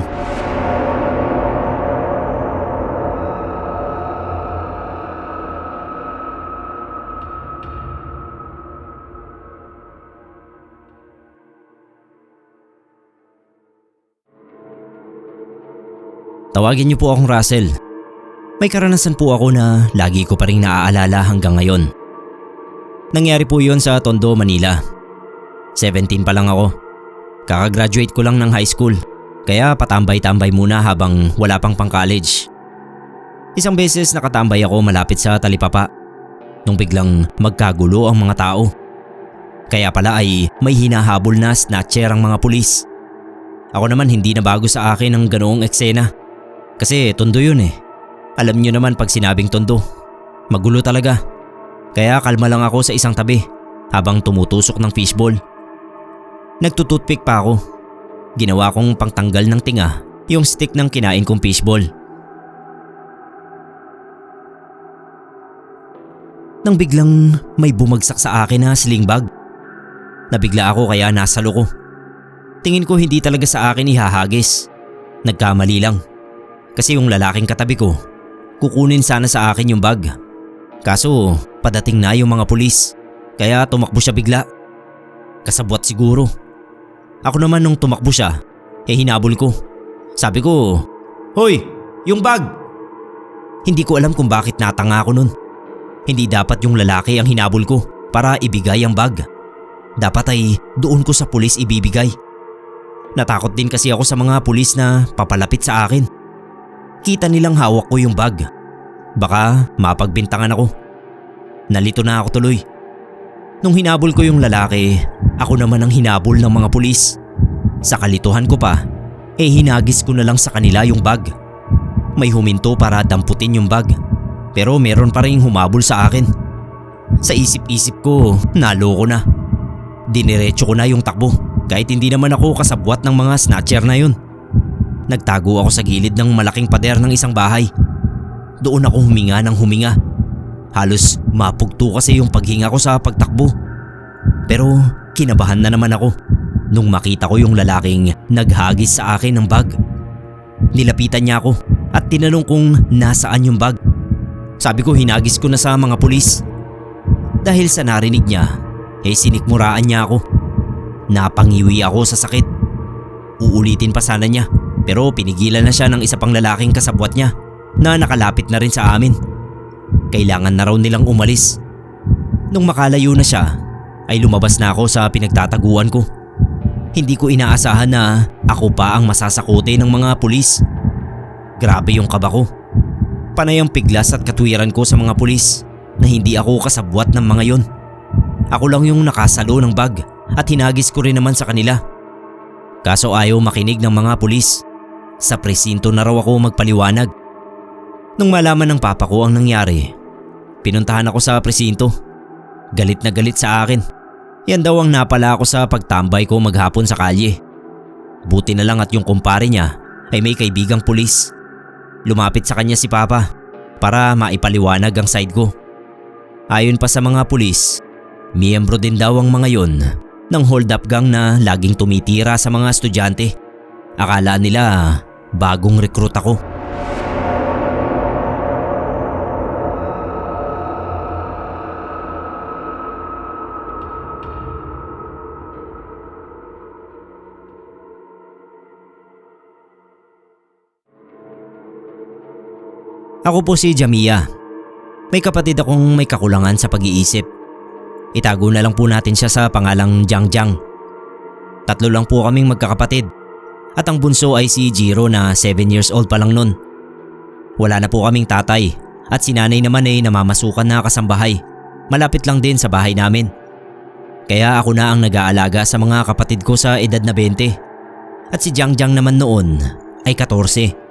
Tawagin niyo po akong Russell. May karanasan po ako na lagi ko pa rin naaalala hanggang ngayon. Nangyari po yun sa Tondo, Manila. 17 pa lang ako. Kakagraduate ko lang ng high school, kaya patambay-tambay muna habang wala pang pang-college. Isang beses nakatambay ako malapit sa talipapa nung biglang magkagulo ang mga tao. Kaya pala ay may hinahabol na snatcher ang mga pulis. Ako naman hindi na bago sa akin ang ganoong eksena. Kasi tondo yun eh. Alam niyo naman pag sinabing tondo, magulo talaga. Kaya kalma lang ako sa isang tabi habang tumutusok ng fishball. Nagtututpick pa ako. Ginawa kong pangtanggal ng tinga yung stick ng kinain kong fishball. Nang biglang may bumagsak sa akin na sling bag. Nabigla ako kaya nasalo ko. Tingin ko hindi talaga sa akin ihahagis. Nagkamali lang. Kasi yung lalaking katabi ko, kukunin sana sa akin yung bag. Kaso padating na yung mga pulis. Kaya tumakbo siya bigla. Kasabwat siguro. Ako naman nung tumakbo siya, hinabol ko. Sabi ko, "Hoy, yung bag!" Hindi ko alam kung bakit natanga ako nun. Hindi dapat yung lalaki ang hinabol ko para ibigay ang bag. Dapat ay doon ko sa pulis ibibigay. Natakot din kasi ako sa mga pulis na papalapit sa akin. Kita nilang hawak ko yung bag. Baka mapagbintangan ako. Nalito na ako tuloy. Nung hinabol ko yung lalaki, ako naman ang hinabol ng mga pulis. Sa kalituhan ko pa, hinagis ko na lang sa kanila yung bag. May huminto para damputin yung bag. Pero meron pa rin humabol sa akin. Sa isip-isip ko, naloko na. Diniretso ko na yung takbo kahit hindi naman ako kasabwat ng mga snatcher na yun. Nagtago ako sa gilid ng malaking pader ng isang bahay. Doon ako huminga ng huminga. Halos mapugto kasi yung paghinga ko sa pagtakbo. Pero kinabahan na naman ako nung makita ko yung lalaking naghagis sa akin ng bag. Nilapitan niya ako at tinanong kung nasaan yung bag. Sabi ko hinagis ko na sa mga pulis. Dahil sa narinig niya, sinikmuraan niya ako. Napangiwi ako sa sakit. Uulitin pa sana niya pero pinigilan na siya ng isa pang lalaking kasabwat niya na nakalapit na rin sa amin. Kailangan na raw nilang umalis. Nung makalayo na siya, ay lumabas na ako sa pinagtataguan ko. Hindi ko inaasahan na ako pa ang masasakote ng mga pulis. Grabe yung kaba ko. Panay ang piglas at katwiran ko sa mga pulis na hindi ako kasabwat ng mga yon. Ako lang yung nakasalo ng bag at hinagis ko rin naman sa kanila. Kaso ayaw makinig ng mga pulis. Sa presinto na raw ako magpaliwanag. Nung malaman ng papa ko ang nangyari, pinuntahan ako sa presinto. Galit na galit sa akin. Yan daw ang napala ako sa pagtambay ko maghapon sa kalye. Buti na lang at yung kumpare niya ay may kaibigang pulis. Lumapit sa kanya si papa para maipaliwanag ang side ko. Ayon pa sa mga pulis, miyembro din daw ang mga yon ng hold up gang na laging tumitira sa mga estudyante. Akala nila bagong recruit ako. Ako po si Jamia. May kapatid akong may kakulangan sa pag-iisip. Itago na lang po natin siya sa pangalang Jangjang. 3 lang po kaming magkakapatid. At ang bunso ay si Jiro na 7 years old pa lang nun. Wala na po kaming tatay at si nanay naman ay namamasukan na kasambahay. Malapit lang din sa bahay namin. Kaya ako na ang nag-aalaga sa mga kapatid ko sa edad na 20. At si Jangjang naman noon ay 14.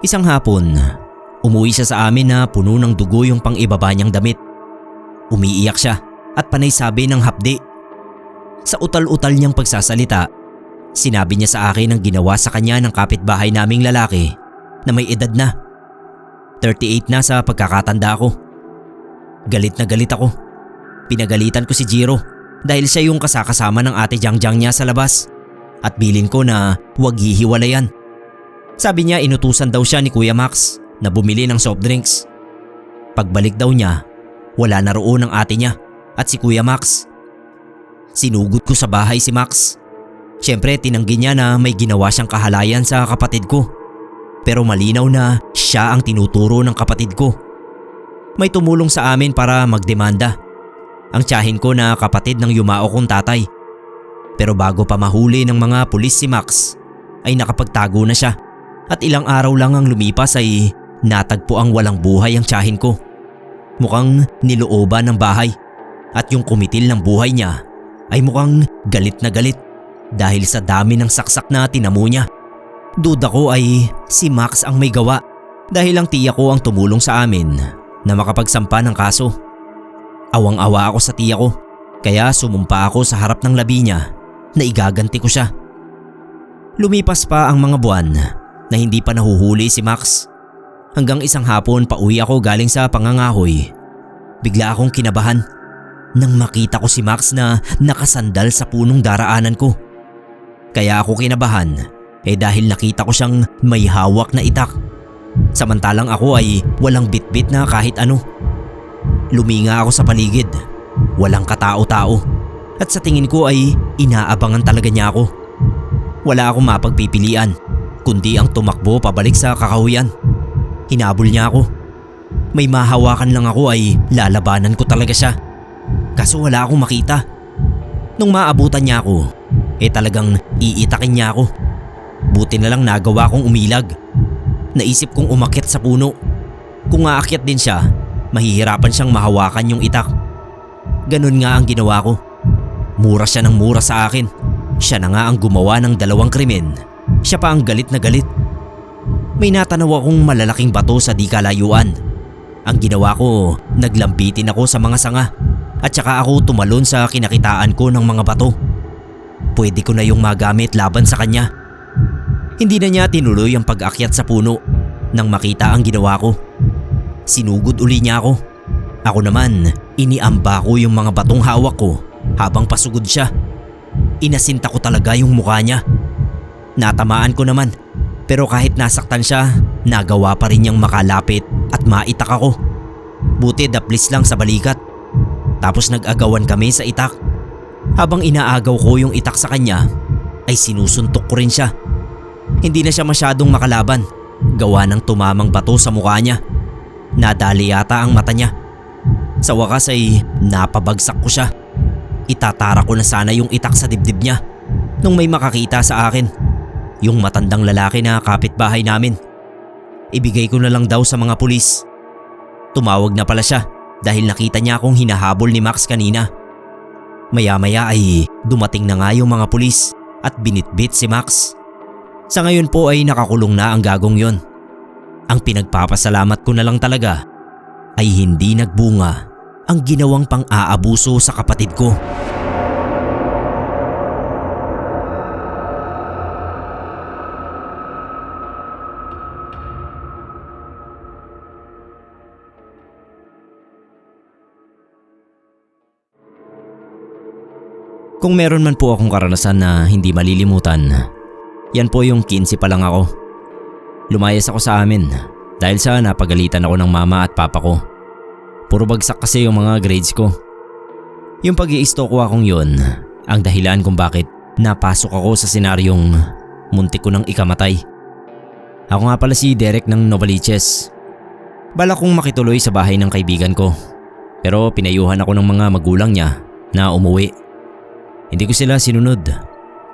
Isang hapon, umuwi siya sa amin na puno ng dugo yung pang-ibaba niyang damit. Umiiyak siya at panay sabi ng hapdi. Sa utal-utal niyang pagsasalita, sinabi niya sa akin ang ginawa sa kanya ng kapitbahay naming lalaki na may edad na. 38 na sa pagkakatanda ko. Galit na galit ako. Pinagalitan ko si Jiro dahil siya yung kasakasama ng ate Jangjang niya sa labas at bilin ko na huwag hihiwalayan. Sabi niya inutusan daw siya ni Kuya Max na bumili ng soft drinks. Pagbalik daw niya, wala na roon ang ate niya at si Kuya Max. Sinugot ko sa bahay si Max. Siyempre tinanggi niya na may ginawa siyang kahalayan sa kapatid ko. Pero malinaw na siya ang tinuturo ng kapatid ko. May tumulong sa amin para magdemanda. Ang tiyahin ko na kapatid ng yumao kong tatay. Pero bago pa mahuli ng mga pulis si Max, ay nakapagtago na siya. At ilang araw lang ang lumipas ay natagpo ang walang buhay ang tiyahin ko. Mukhang nilooban ng bahay at yung kumitil ng buhay niya ay mukhang galit na galit dahil sa dami ng saksak na tinamo niya. Duda ko ay si Max ang may gawa dahil ang tiya ko ang tumulong sa amin na makapagsampa ng kaso. Awang-awa ako sa tiya ko kaya sumumpa ako sa harap ng labi niya na igaganti ko siya. Lumipas pa ang mga buwan na hindi pa nahuhuli si Max. Hanggang isang hapon pauwi ako galing sa pangangahoy. Bigla akong kinabahan nang makita ko si Max na nakasandal sa punong daraanan ko. Kaya ako kinabahan dahil nakita ko siyang may hawak na itak. Samantalang ako ay walang bitbit na kahit ano. Luminga ako sa paligid. Walang katao-tao. At sa tingin ko ay inaabangan talaga niya ako. Wala akong mapagpipilian kundi ang tumakbo pabalik sa kakahuyan. Hinabol niya ako. May mahawakan lang ako ay lalabanan ko talaga siya. Kaso wala akong makita. Nung maabutan niya ako, talagang iitakin niya ako. Buti na lang nagawa kong umilag. Naisip kong umakyat sa puno. Kung aakyat din siya, mahihirapan siyang mahawakan yung itak. Ganun nga ang ginawa ko. Mura siya ng mura sa akin. Siya na nga ang gumawa ng 2 krimen. Siya pa ang galit na galit. May natanaw akong malalaking bato sa di kalayuan. Ang ginawa ko, naglambitin ako sa mga sanga at saka ako tumalon sa kinakitaan ko ng mga bato. Pwede ko na yung magamit laban sa kanya. Hindi na niya tinuloy ang pag-akyat sa puno nang makita ang ginawa ko. Sinugod uli niya ako. Ako naman, iniamba ko yung mga batong hawak ko habang pasugod siya. Inasinta ko talaga yung mukha niya. Natamaan ko naman. Pero kahit nasaktan siya, nagawa pa rin niyang makalapit at maitak ako. Buti daplis lang sa balikat. Tapos nag-agawan kami sa itak. Habang inaagaw ko yung itak sa kanya, ay sinusuntok ko rin siya. Hindi na siya masyadong makalaban. Gawa ng tumamang bato sa mukha niya. Nadali yata ang mata niya. Sa wakas ay napabagsak ko siya. Itatara ko na sana yung itak sa dibdib niya nung may makakita sa akin. Yung matandang lalaki na kapitbahay namin. Ibigay ko na lang daw sa mga pulis. Tumawag na pala siya dahil nakita niya akong hinahabol ni Max kanina. Maya-maya ay dumating na nga yung mga pulis at binitbit si Max. Sa ngayon po ay nakakulong na ang gagong yon. Ang pinagpapasalamat ko na lang talaga ay hindi nagbunga ang ginawang pang-aabuso sa kapatid ko. Kung meron man po akong karanasan na hindi malilimutan, yan po yung 15 pa lang ako. Lumayas ako sa amin dahil sa napagalitan ako ng mama at papa ko. Puro bagsak kasi yung mga grades ko. Yung pag-i-stalk ko akong yun ang dahilan kung bakit napasok ako sa senaryong muntik ko nang ikamatay. Ako nga pala si Derek ng Novaliches. Balak kong makituloy sa bahay ng kaibigan ko, pero pinayuhan ako ng mga magulang niya na umuwi. Hindi ko sila sinunod.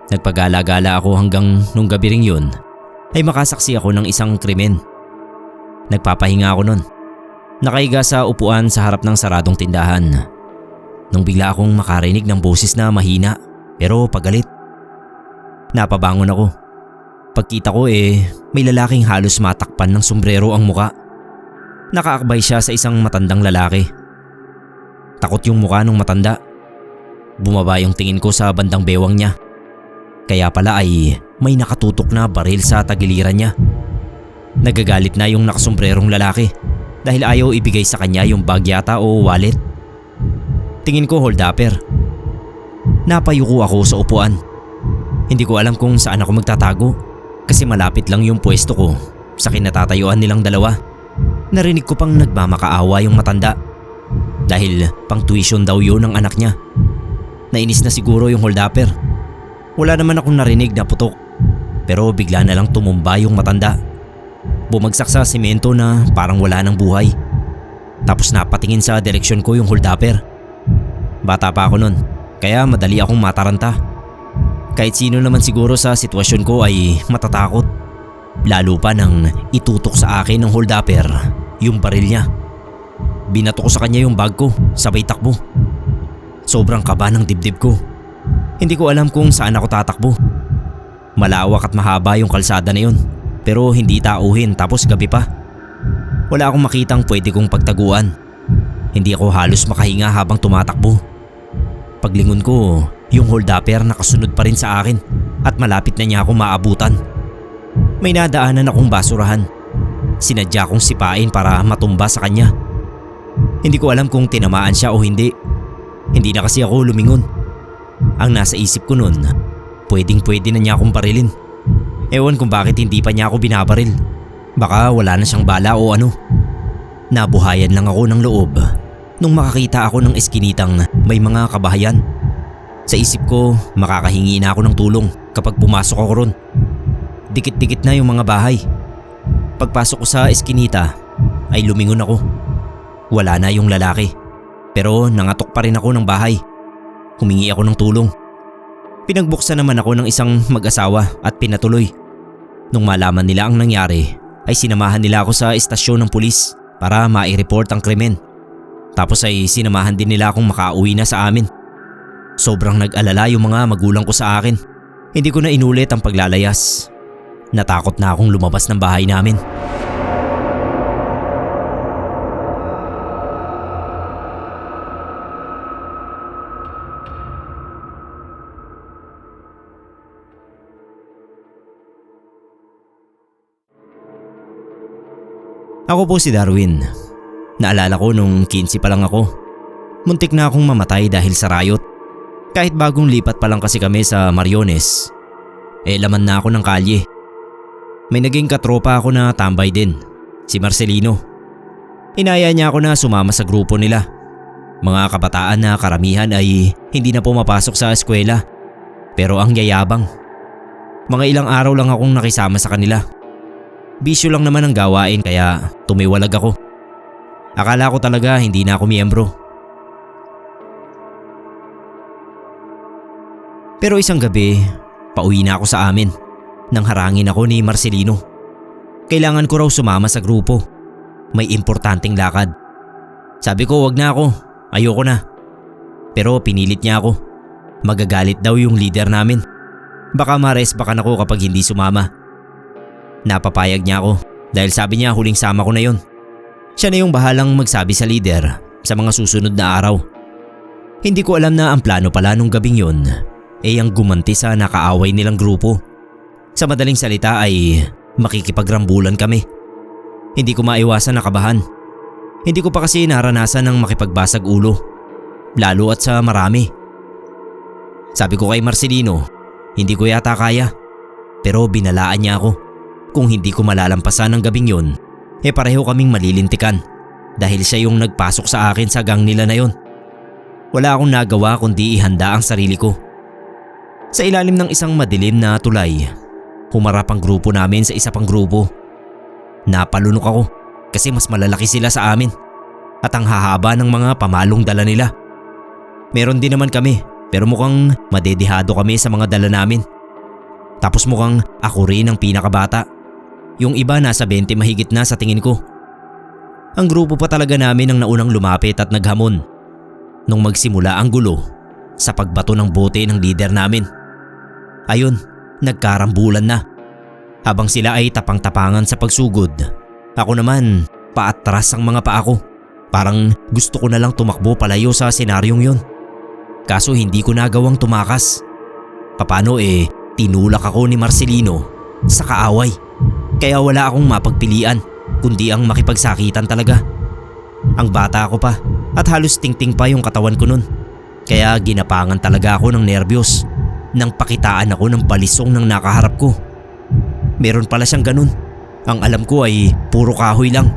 Nagpagala-gala ako hanggang nung gabi ring yun ay makasaksi ako ng isang krimen. Nagpapahinga ako nun. Nakahiga sa upuan sa harap ng saradong tindahan. Nung bigla akong makarinig ng boses na mahina pero pagalit. Napabangon ako. Pagkita ko may lalaking halos matakpan ng sombrero ang muka. Nakaakbay siya sa isang matandang lalaki. Takot yung muka ng matanda. Bumaba yung tingin ko sa bandang bewang niya. Kaya pala ay may nakatutok na baril sa tagiliran niya. Nagagalit na yung nakasombrerong lalaki dahil ayaw ibigay sa kanya yung bag yata o wallet. Tingin ko hold-upper. Napayuko ako sa upuan. Hindi ko alam kung saan ako magtatago kasi malapit lang yung pwesto ko sa kinatatayuan nilang dalawa. Narinig ko pang nagmamakaawa yung matanda dahil pang tuition daw yun ng anak niya. Nainis na siguro yung hold-upper. Wala naman akong narinig na putok pero bigla na lang tumumba yung matanda. Bumagsak sa simento na parang wala ng buhay. Tapos napatingin sa direksyon ko yung hold-upper. Bata pa ako nun kaya madali akong mataranta. Kahit sino naman siguro sa sitwasyon ko ay matatakot. Lalo pa nang itutok sa akin ng hold-upper yung baril niya. Binato ko sa kanya yung bag ko sabay takbo. Sobrang kaba ng dibdib ko Hindi ko alam kung saan ako tatakbo. Malawak at mahaba yung kalsada na yun, pero hindi tauhin tapos gabi pa. Wala akong makitang pwede kong pagtaguan. Hindi ako halos makahinga habang tumatakbo. Paglingon ko, yung holdupper nakasunod pa rin sa akin at malapit na niya akong maabutan. May nadaanan akong basurahan. Sinadya kong sipain para matumba sa kanya. Hindi ko alam kung tinamaan siya o hindi. Hindi na kasi ako lumingon. Ang nasa isip ko nun, pwedeng-pwede na niya akong barilin. Ewan kung bakit hindi pa niya ako binabaril. Baka wala na siyang bala o ano. Nabuhayan lang ako ng loob nung makakita ako ng eskinitang may mga kabahayan. Sa isip ko, makakahingi na ako ng tulong kapag pumasok ako ron. Dikit-dikit na yung mga bahay. Pagpasok ko sa eskinita ay lumingon ako. Wala na yung lalaki, pero nangatok pa rin ako ng bahay. Humingi ako ng tulong. Pinagbuksan naman ako ng isang mag-asawa at pinatuloy. Nung malaman nila ang nangyari, ay sinamahan nila ako sa estasyon ng pulis para mai-report ang krimen. Tapos ay sinamahan din nila akong makauwi na sa amin. Sobrang nag-alala yung mga magulang ko sa akin. Hindi ko na inulit ang paglalayas. Natakot na akong lumabas ng bahay namin. Ako po si Darwin. Naalala ko nung 15 pa lang ako. Muntik na akong mamatay dahil sa riot. Kahit bagong lipat pa lang kasi kami sa Mariones, laman na ako ng kalye. May naging katropa ako na tambay din, si Marcelino. Inaya niya ako na sumama sa grupo nila. Mga kabataan na karamihan ay hindi na pumapasok sa eskwela, pero ang yayabang. Mga ilang araw lang akong nakisama sa kanila. Bisyo lang naman ang gawain kaya tumiwalag ako. Akala ko talaga hindi na ako miyembro. Pero isang gabi, pauwi na ako sa amin nang harangin ako ni Marcelino. Kailangan ko raw sumama sa grupo. May importanteng lakad. Sabi ko wag na ako, ayoko na. Pero pinilit niya ako. Magagalit daw yung leader namin. Baka ma-resbakan ako kapag hindi sumama. Napapayag niya ako dahil sabi niya huling sama ko na yon. Siya na yung bahalang magsabi sa leader sa mga susunod na araw. Hindi ko alam na ang plano pala nung gabing yon ang gumanti sa nakaaway nilang grupo. Sa madaling salita ay makikipagrambulan kami. Hindi ko maiwasan na kabahan. Hindi ko pa kasi naranasan ng makipagbasag ulo, lalo at sa marami. Sabi ko kay Marcelino, hindi ko yata kaya. Pero binalaan niya ako. Kung hindi ko malalampasan ng gabing yon, pareho kaming malilintikan dahil siya yung nagpasok sa akin sa gang nila na yon. Wala akong nagawa kundi ihanda ang sarili ko. Sa ilalim ng isang madilim na tulay, humarap ang grupo namin sa isa pang grupo. Napalunok ako kasi mas malalaki sila sa amin at ang hahaba ng mga pamalong dala nila. Meron din naman kami pero mukhang madedihado kami sa mga dala namin. Tapos mukhang ako rin ang pinakabata. Yung iba nasa 20 mahigit na sa tingin ko. Ang grupo pa talaga namin ang naunang lumapit at naghamon nung magsimula ang gulo sa pagbato ng bote ng leader namin. Ayun, nagkarambulan na. Habang sila ay tapang-tapangan sa pagsugod, ako naman paatras ang mga paa ko. Parang gusto ko na lang tumakbo palayo sa senaryong yon. Kaso hindi ko nagawang tumakas. Paano tinulak ako ni Marcelino sa kaaway. Kaya wala akong mapagpilian kundi ang makipagsakitan talaga. Ang bata ako pa at halos tingting pa yung katawan ko nun. Kaya ginapangan talaga ako ng nerbiyos nang pakitaan ako ng balisong ng nakaharap ko. Meron pala siyang ganun. Ang alam ko ay puro kahoy lang.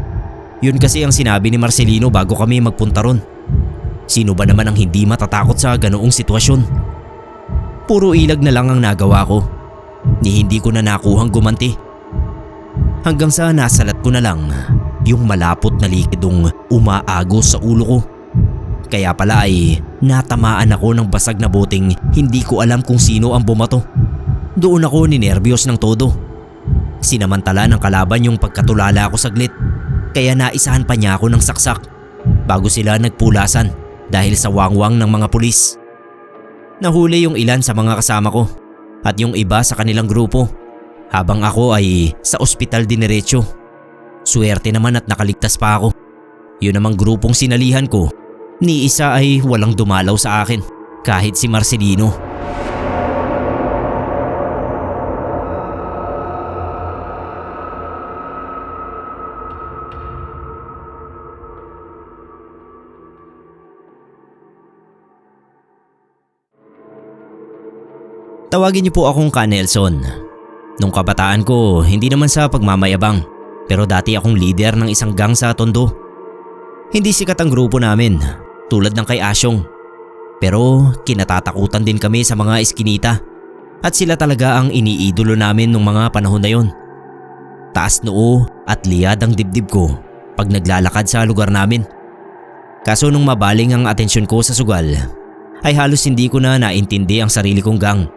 Yun kasi ang sinabi ni Marcelino bago kami magpunta ron. Sino ba naman ang hindi matatakot sa ganoong sitwasyon? Puro ilag na lang ang nagawa ko. Hindi ko na nakuhang gumanti. Hanggang sa nasalat ko na lang yung malapot na likidong umaagos sa ulo ko. Kaya pala ay natamaan ako ng basag na boteng hindi ko alam kung sino ang bumato. Doon ako ninerbiyos ng todo. Sinamantala ng kalaban yung pagkatulala ko saglit. Kaya naisahan pa niya ako ng saksak bago sila nagpulasan dahil sa wangwang ng mga pulis. Nahuli yung ilan sa mga kasama ko at yung iba sa kanilang grupo habang ako ay sa ospital diniretso. Swerte naman at nakaligtas pa ako. Yun namang grupong sinalihan ko, ni isa ay walang dumalaw sa akin kahit si Marcelino. Tawagin niyo po akong Ka Nelson. Nung kabataan ko, hindi naman sa pagmamayabang, pero dati akong leader ng isang gang sa Tondo. Hindi sikat ang grupo namin, tulad ng kay Asyong. Pero kinatatakutan din kami sa mga eskinita at sila talaga ang iniidolo namin nung mga panahon na yon. Taas noo at liyad ang dibdib ko pag naglalakad sa lugar namin. Kaso nung mabaling ang atensyon ko sa sugal, ay halos hindi ko na naintindi ang sarili kong gang.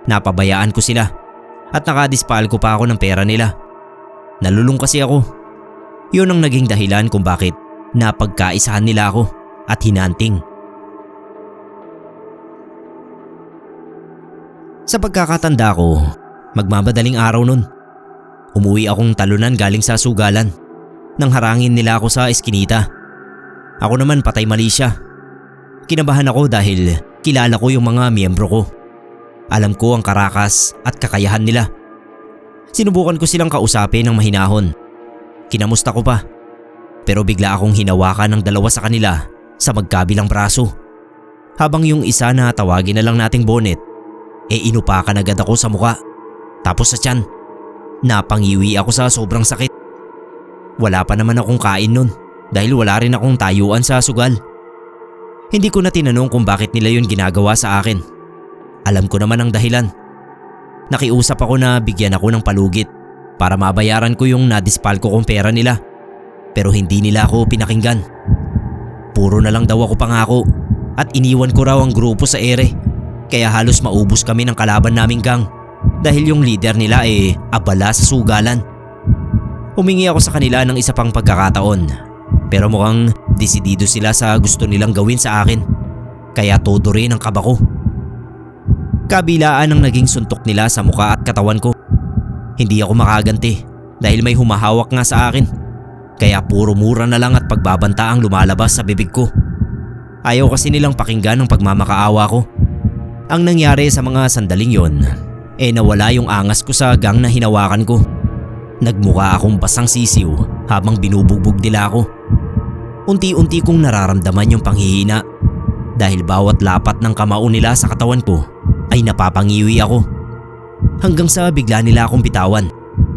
Napabayaan ko sila at nakadispal ko pa ako ng pera nila. Nalulung kasi ako. Yun ang naging dahilan kung bakit napagkaisahan nila ako at hinanting. Sa pagkakatanda ko, magmamadaling araw nun. Umuwi akong talunan galing sa sugalan nang harangin nila ako sa eskinita. Ako naman patay mali siya. Kinabahan ako dahil kilala ko yung mga miyembro ko. Alam ko ang karakas at kakayahan nila. Sinubukan ko silang kausapin ng mahinahon. Kinamusta ko pa. Pero bigla akong hinawakan ng dalawa sa kanila sa magkabilang braso. Habang yung isa na tawagin na lang nating Bonnet, inupakan agad ako sa muka. Tapos sa tiyan. Napangiwi ako sa sobrang sakit. Wala pa naman akong kain nun dahil wala rin akong tayuan sa sugal. Hindi ko na tinanong kung bakit nila yun ginagawa sa akin. Alam ko naman ang dahilan. Nakiusap ako na bigyan ako ng palugit para mabayaran ko yung nadispal ko kong pera nila. Pero hindi nila ako pinakinggan. Puro na lang daw ako pangako at iniwan ko raw ang grupo sa ere. Kaya halos maubos kami ng kalaban naming gang dahil yung leader nila abala sa sugalan. Humingi ako sa kanila ng isa pang pagkakataon. Pero mukhang desidido sila sa gusto nilang gawin sa akin. Kaya todo rin ang kaba ko. Kabilaan ang naging suntok nila sa mukha at katawan ko. Hindi ako makaganti dahil may humahawak nga sa akin. Kaya puro mura na lang at pagbabanta ang lumalabas sa bibig ko. Ayaw kasi nilang pakinggan ang pagmamakaawa ko. Ang nangyari sa mga sandaling yon, nawala yung angas ko sa gang na hinawakan ko. Nagmukha akong basang sisiw habang binubugbog nila ako. Unti-unti kong nararamdaman yung panghihina dahil bawat lapat ng kamao nila sa katawan ko ay napapangiwi ako. Hanggang sa bigla nila akong bitawan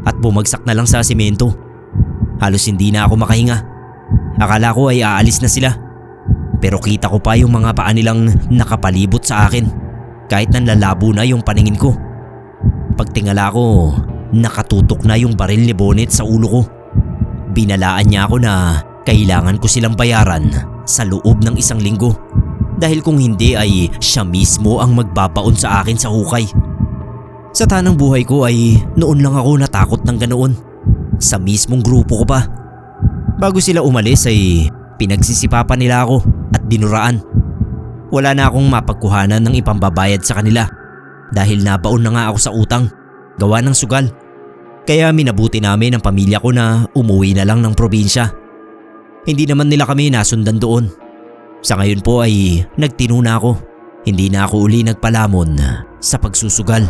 at bumagsak na lang sa simento. Halos hindi na ako makahinga. Akala ko ay aalis na sila. Pero kita ko pa yung mga paa nilang nakapalibot sa akin kahit nanlalabo na yung paningin ko. Pagtingala ko, nakatutok na yung baril ni Bonnet sa ulo ko. Binalaan niya ako na kailangan ko silang bayaran sa loob ng 1 linggo. Dahil kung hindi ay siya mismo ang magbabaon sa akin sa hukay. Sa tanang buhay ko ay noon lang ako natakot ng ganoon. Sa mismong grupo ko pa. Bago sila umalis ay pinagsisipapan nila ako at dinuraan. Wala na akong mapagkuhanan ng ipambabayad sa kanila. Dahil nabaon na nga ako sa utang. Gawa ng sugal. Kaya minabuti namin ang pamilya ko na umuwi na lang ng probinsya. Hindi naman nila kami nasundan doon. Sa ngayon po ay nagtino na ako. Hindi na ako uli nagpalamon sa pagsusugal.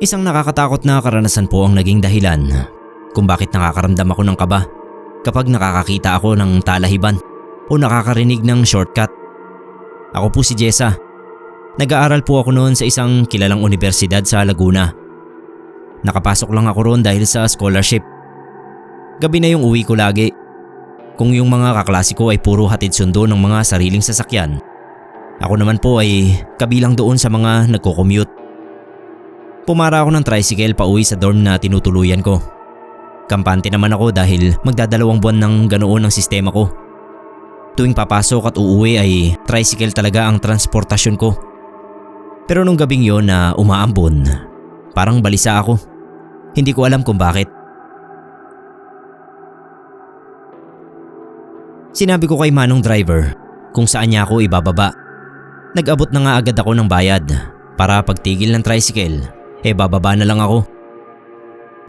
Isang nakakatakot na karanasan po ang naging dahilan kung bakit nakakaramdam ako ng kaba kapag nakakakita ako ng talahiban o nakakarinig ng shortcut. Ako po si Jessa. Nag-aaral po ako noon sa isang kilalang universidad sa Laguna. Nakapasok lang ako roon dahil sa scholarship. Gabi na yung uwi ko lagi. Kung yung mga kaklase ko ay puro hatid sundo ng mga sariling sasakyan, ako naman po ay kabilang doon sa mga nagko-commute. Pumara ako ng tricycle pa uwi sa dorm na tinutuluyan ko. Kampante naman ako dahil magdadalawang buwan ng ganoon ang sistema ko. Tuwing papasok at uuwi ay tricycle talaga ang transportasyon ko. Pero nung gabing yon na umaambon, parang balisa ako. Hindi ko alam kung bakit. Sinabi ko kay Manong driver kung saan niya ako ibababa. Nag-abot na nga agad ako ng bayad para pagtigil ng tricycle, bababa na lang ako.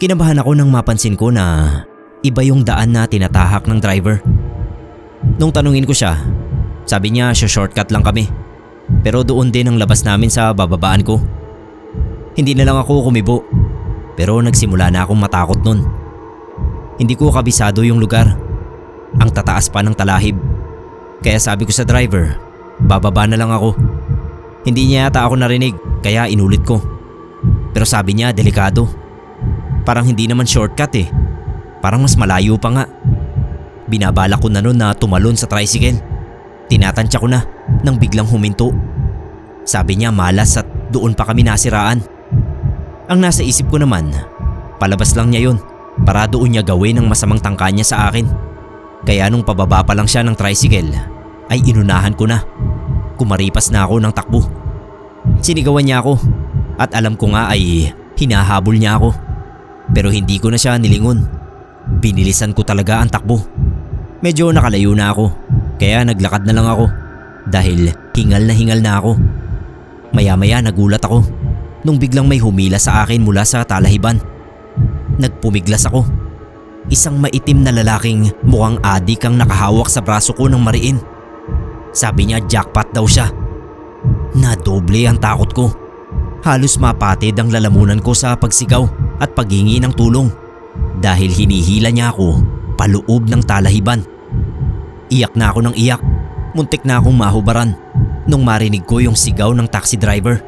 Kinabahan ako nang mapansin ko na iba yung daan na tinatahak ng driver. Nung tanungin ko siya, sabi niya shortcut lang kami. Pero doon din ang labas namin sa bababaan ko. Hindi na lang ako kumibo, pero nagsimula na akong matakot nun. Hindi ko kabisado yung lugar. Ang tataas pa ng talahib. Kaya sabi ko sa driver, bababa na lang ako. Hindi niya yata ako narinig kaya inulit ko. Pero sabi niya delikado. Parang hindi naman shortcut Parang mas malayo pa nga. Binabala ko na nun na tumalon sa tricycle. Tinatansya ko na nang biglang huminto. Sabi niya malas at doon pa kami nasiraan. Ang nasa isip ko naman, palabas lang niya yun para doon niya gawin ang masamang tangka niya sa akin. Kaya nung pababa pa lang siya ng tricycle ay inunahan ko na. Kumaripas na ako ng takbo. Sinigawan niya ako at alam ko nga ay hinahabol niya ako. Pero hindi ko na siya nilingon. Binilisan ko talaga ang takbo. Medyo nakalayo na ako kaya naglakad na lang ako dahil hingal na ako. Maya-maya nagulat ako nung biglang may humila sa akin mula sa talahiban. Nagpumiglas ako. Isang maitim na lalaking mukhang adik ang nakahawak sa braso ko ng mariin. Sabi niya jackpot daw siya. Nadoble ang takot ko. Halos mapatid ang lalamunan ko sa pagsigaw at paghingi ng tulong dahil hinihila niya ako paloob ng talahiban. Iyak na ako ng iyak. Muntik na akong mahubaran nung marinig ko yung sigaw ng taxi driver.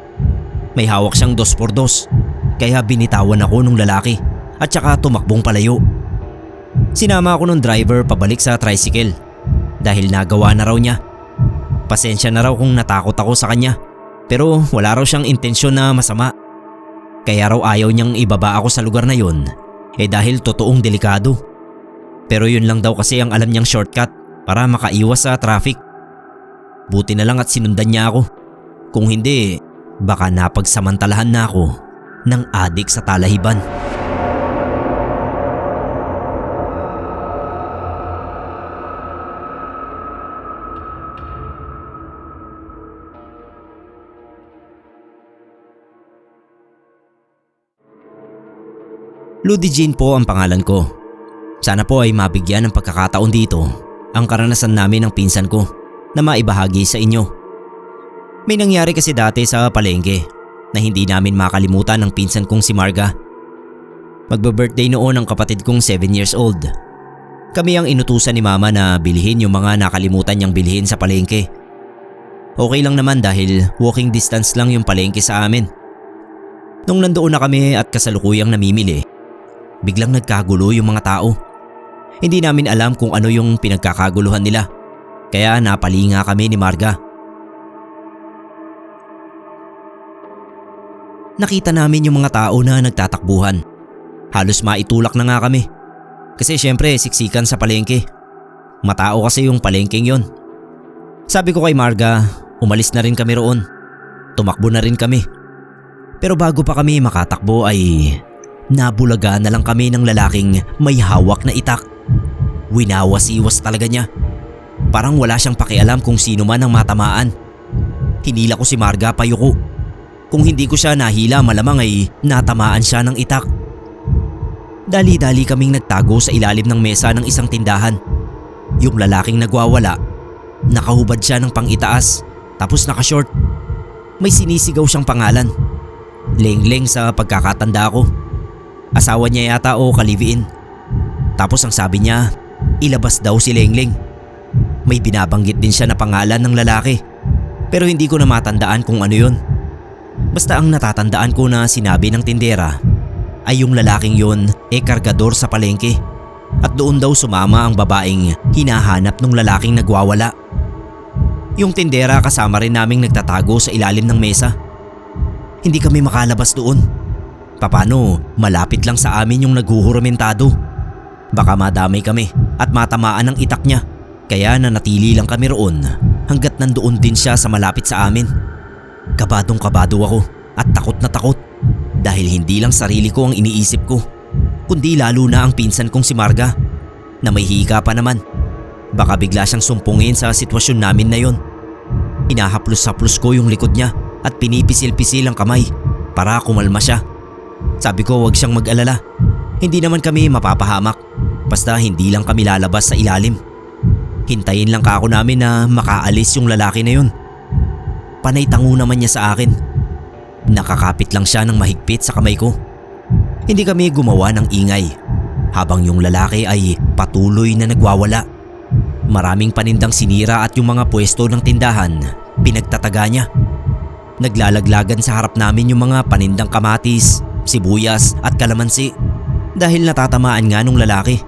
May hawak siyang 2x2 kaya binitawan ako ng lalaki at saka tumakbong palayo. Sinama ako ng driver pabalik sa tricycle dahil nagawa na raw niya. Pasensya na raw kung natakot ako sa kanya pero wala raw siyang intensyon na masama. Kaya raw ayaw niyang ibaba ako sa lugar na yun dahil totoong delikado. Pero yun lang daw kasi ang alam niyang shortcut para makaiwas sa traffic. Buti na lang at sinundan niya ako. Kung hindi, baka napagsamantalahan na ako ng adik sa talahiban. Ludi Jean po ang pangalan ko. Sana po ay mabigyan ng pagkakataon dito ang karanasan namin ng pinsan ko na maibahagi sa inyo. May nangyari kasi dati sa palengke na hindi namin makalimutan ng pinsan kong si Marga. Magbe-birthday noon ang kapatid kong 7 years old. Kami ang inutusan ni mama na bilhin yung mga nakalimutan niyang bilhin sa palengke. Okay lang naman dahil walking distance lang yung palengke sa amin. Nung nandoon na kami at kasalukuyang namimili, biglang nagkagulo yung mga tao. Hindi namin alam kung ano yung pinagkakaguluhan nila. Kaya napalinga kami ni Marga. Nakita namin yung mga tao na nagtatakbuhan. Halos maitulak na nga kami. Kasi syempre siksikan sa palengke. Matao kasi yung palengkeng yon. Sabi ko kay Marga, umalis na rin kami roon. Tumakbo na rin kami. Pero bago pa kami makatakbo ay nabulaga na lang kami ng lalaking may hawak na itak. Winawas-iwas talaga niya. Parang wala siyang pakialam kung sino man ang matamaan. Hinila ko si Marga payuko. Kung hindi ko siya nahila malamang ay natamaan siya ng itak. Dali-dali kaming nagtago sa ilalim ng mesa ng isang tindahan. Yung lalaking nagwawala, nakahubad siya ng pang-itaas tapos nakashort. May sinisigaw siyang pangalan. Lengleng sa pagkakatanda ko. Asawa niya yata o ka-live-in. Tapos ang sabi niya, ilabas daw si Lengleng. May binabanggit din siya na pangalan ng lalaki. Pero hindi ko na matandaan kung ano yun. Basta ang natatandaan ko na sinabi ng tindera ay yung lalaking yun kargador sa palengke. At doon daw sumama ang babaeng hinahanap ng lalaking nagwawala. Yung tindera kasama rin naming nagtatago sa ilalim ng mesa. Hindi kami makalabas doon. Paano malapit lang sa amin yung naghuhuramentado. Baka madamay kami at matamaan ng itak niya. Kaya nanatili lang kami roon hanggat nandoon din siya sa malapit sa amin. Kabadong-kabado ako at takot na takot dahil hindi lang sarili ko ang iniisip ko, kundi lalo na ang pinsan kong si Marga na may hika pa naman. Baka bigla siyang sumpungin sa sitwasyon namin na yon. Hinahaplos-haplos ko yung likod niya at pinipisil-pisil ang kamay para kumalma siya. Sabi ko wag siyang mag-alala. Hindi naman kami mapapahamak. Basta hindi lang kami lalabas sa ilalim. Hintayin lang kako namin na makaalis yung lalaki na yun. Panay tango naman niya sa akin. Nakakapit lang siya ng mahigpit sa kamay ko. Hindi kami gumawa ng ingay habang yung lalaki ay patuloy na nagwawala. Maraming panindang sinira at yung mga pwesto ng tindahan pinagtataga niya. Naglalaglagan sa harap namin yung mga panindang kamatis, sibuyas at kalamansi dahil natatamaan nga nung lalaki.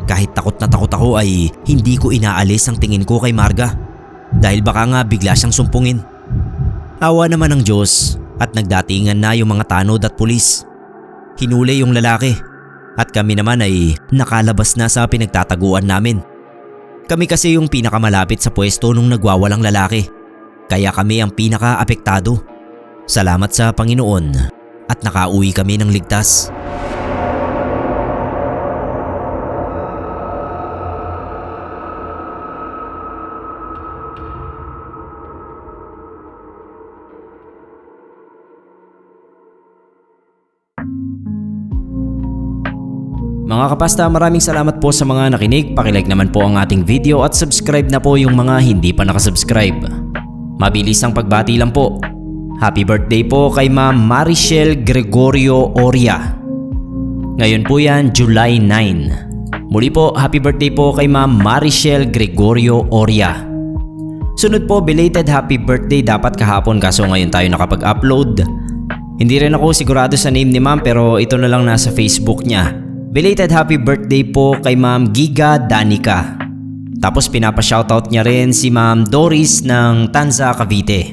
Kahit takot na takot ako ay hindi ko inaalis ang tingin ko kay Marga dahil baka nga bigla siyang sumpungin. Awa naman ng Diyos at nagdatingan na yung mga tanod at pulis. Hinuli yung lalaki at kami naman ay nakalabas na sa pinagtataguan namin. Kami kasi yung pinakamalapit sa pwesto nung nagwawalang lalaki, kaya kami ang pinaka-apektado. Salamat sa Panginoon at nakauwi kami ng ligtas. Mga kapasta, maraming salamat po sa mga nakinig. Pakilike naman po ang ating video at subscribe na po yung mga hindi pa nakasubscribe. Mabilis ang pagbati lang po. Happy birthday po kay Ma'am Marichelle Gregorio Oria. Ngayon po yan, July 9. Muli po, happy birthday po kay Ma'am Marichelle Gregorio Oria. Sunod po, belated happy birthday dapat kahapon kaso ngayon tayo nakapag-upload. Hindi rin ako sigurado sa name ni Ma'am pero ito na lang nasa Facebook niya. Belated happy birthday po kay Ma'am Giga Danica. Tapos pinapa-shoutout niya rin si Ma'am Doris ng Tanza, Cavite.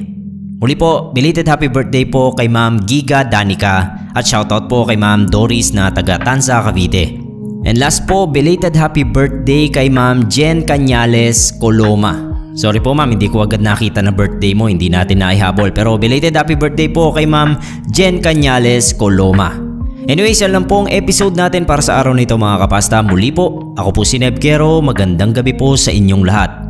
Muli po, belated happy birthday po kay Ma'am Giga Danica at shoutout po kay Ma'am Doris na taga Tanza, Cavite. And last po, belated happy birthday kay Ma'am Jen Cañales Coloma. Sorry po ma'am, hindi ko agad nakita na birthday mo, hindi natin naihabol. Pero belated happy birthday po kay Ma'am Jen Cañales Coloma. Anyways, yan lang po ang episode natin para sa araw nito mga kapasta. Muli po, ako po si Neb Quero. Magandang gabi po sa inyong lahat.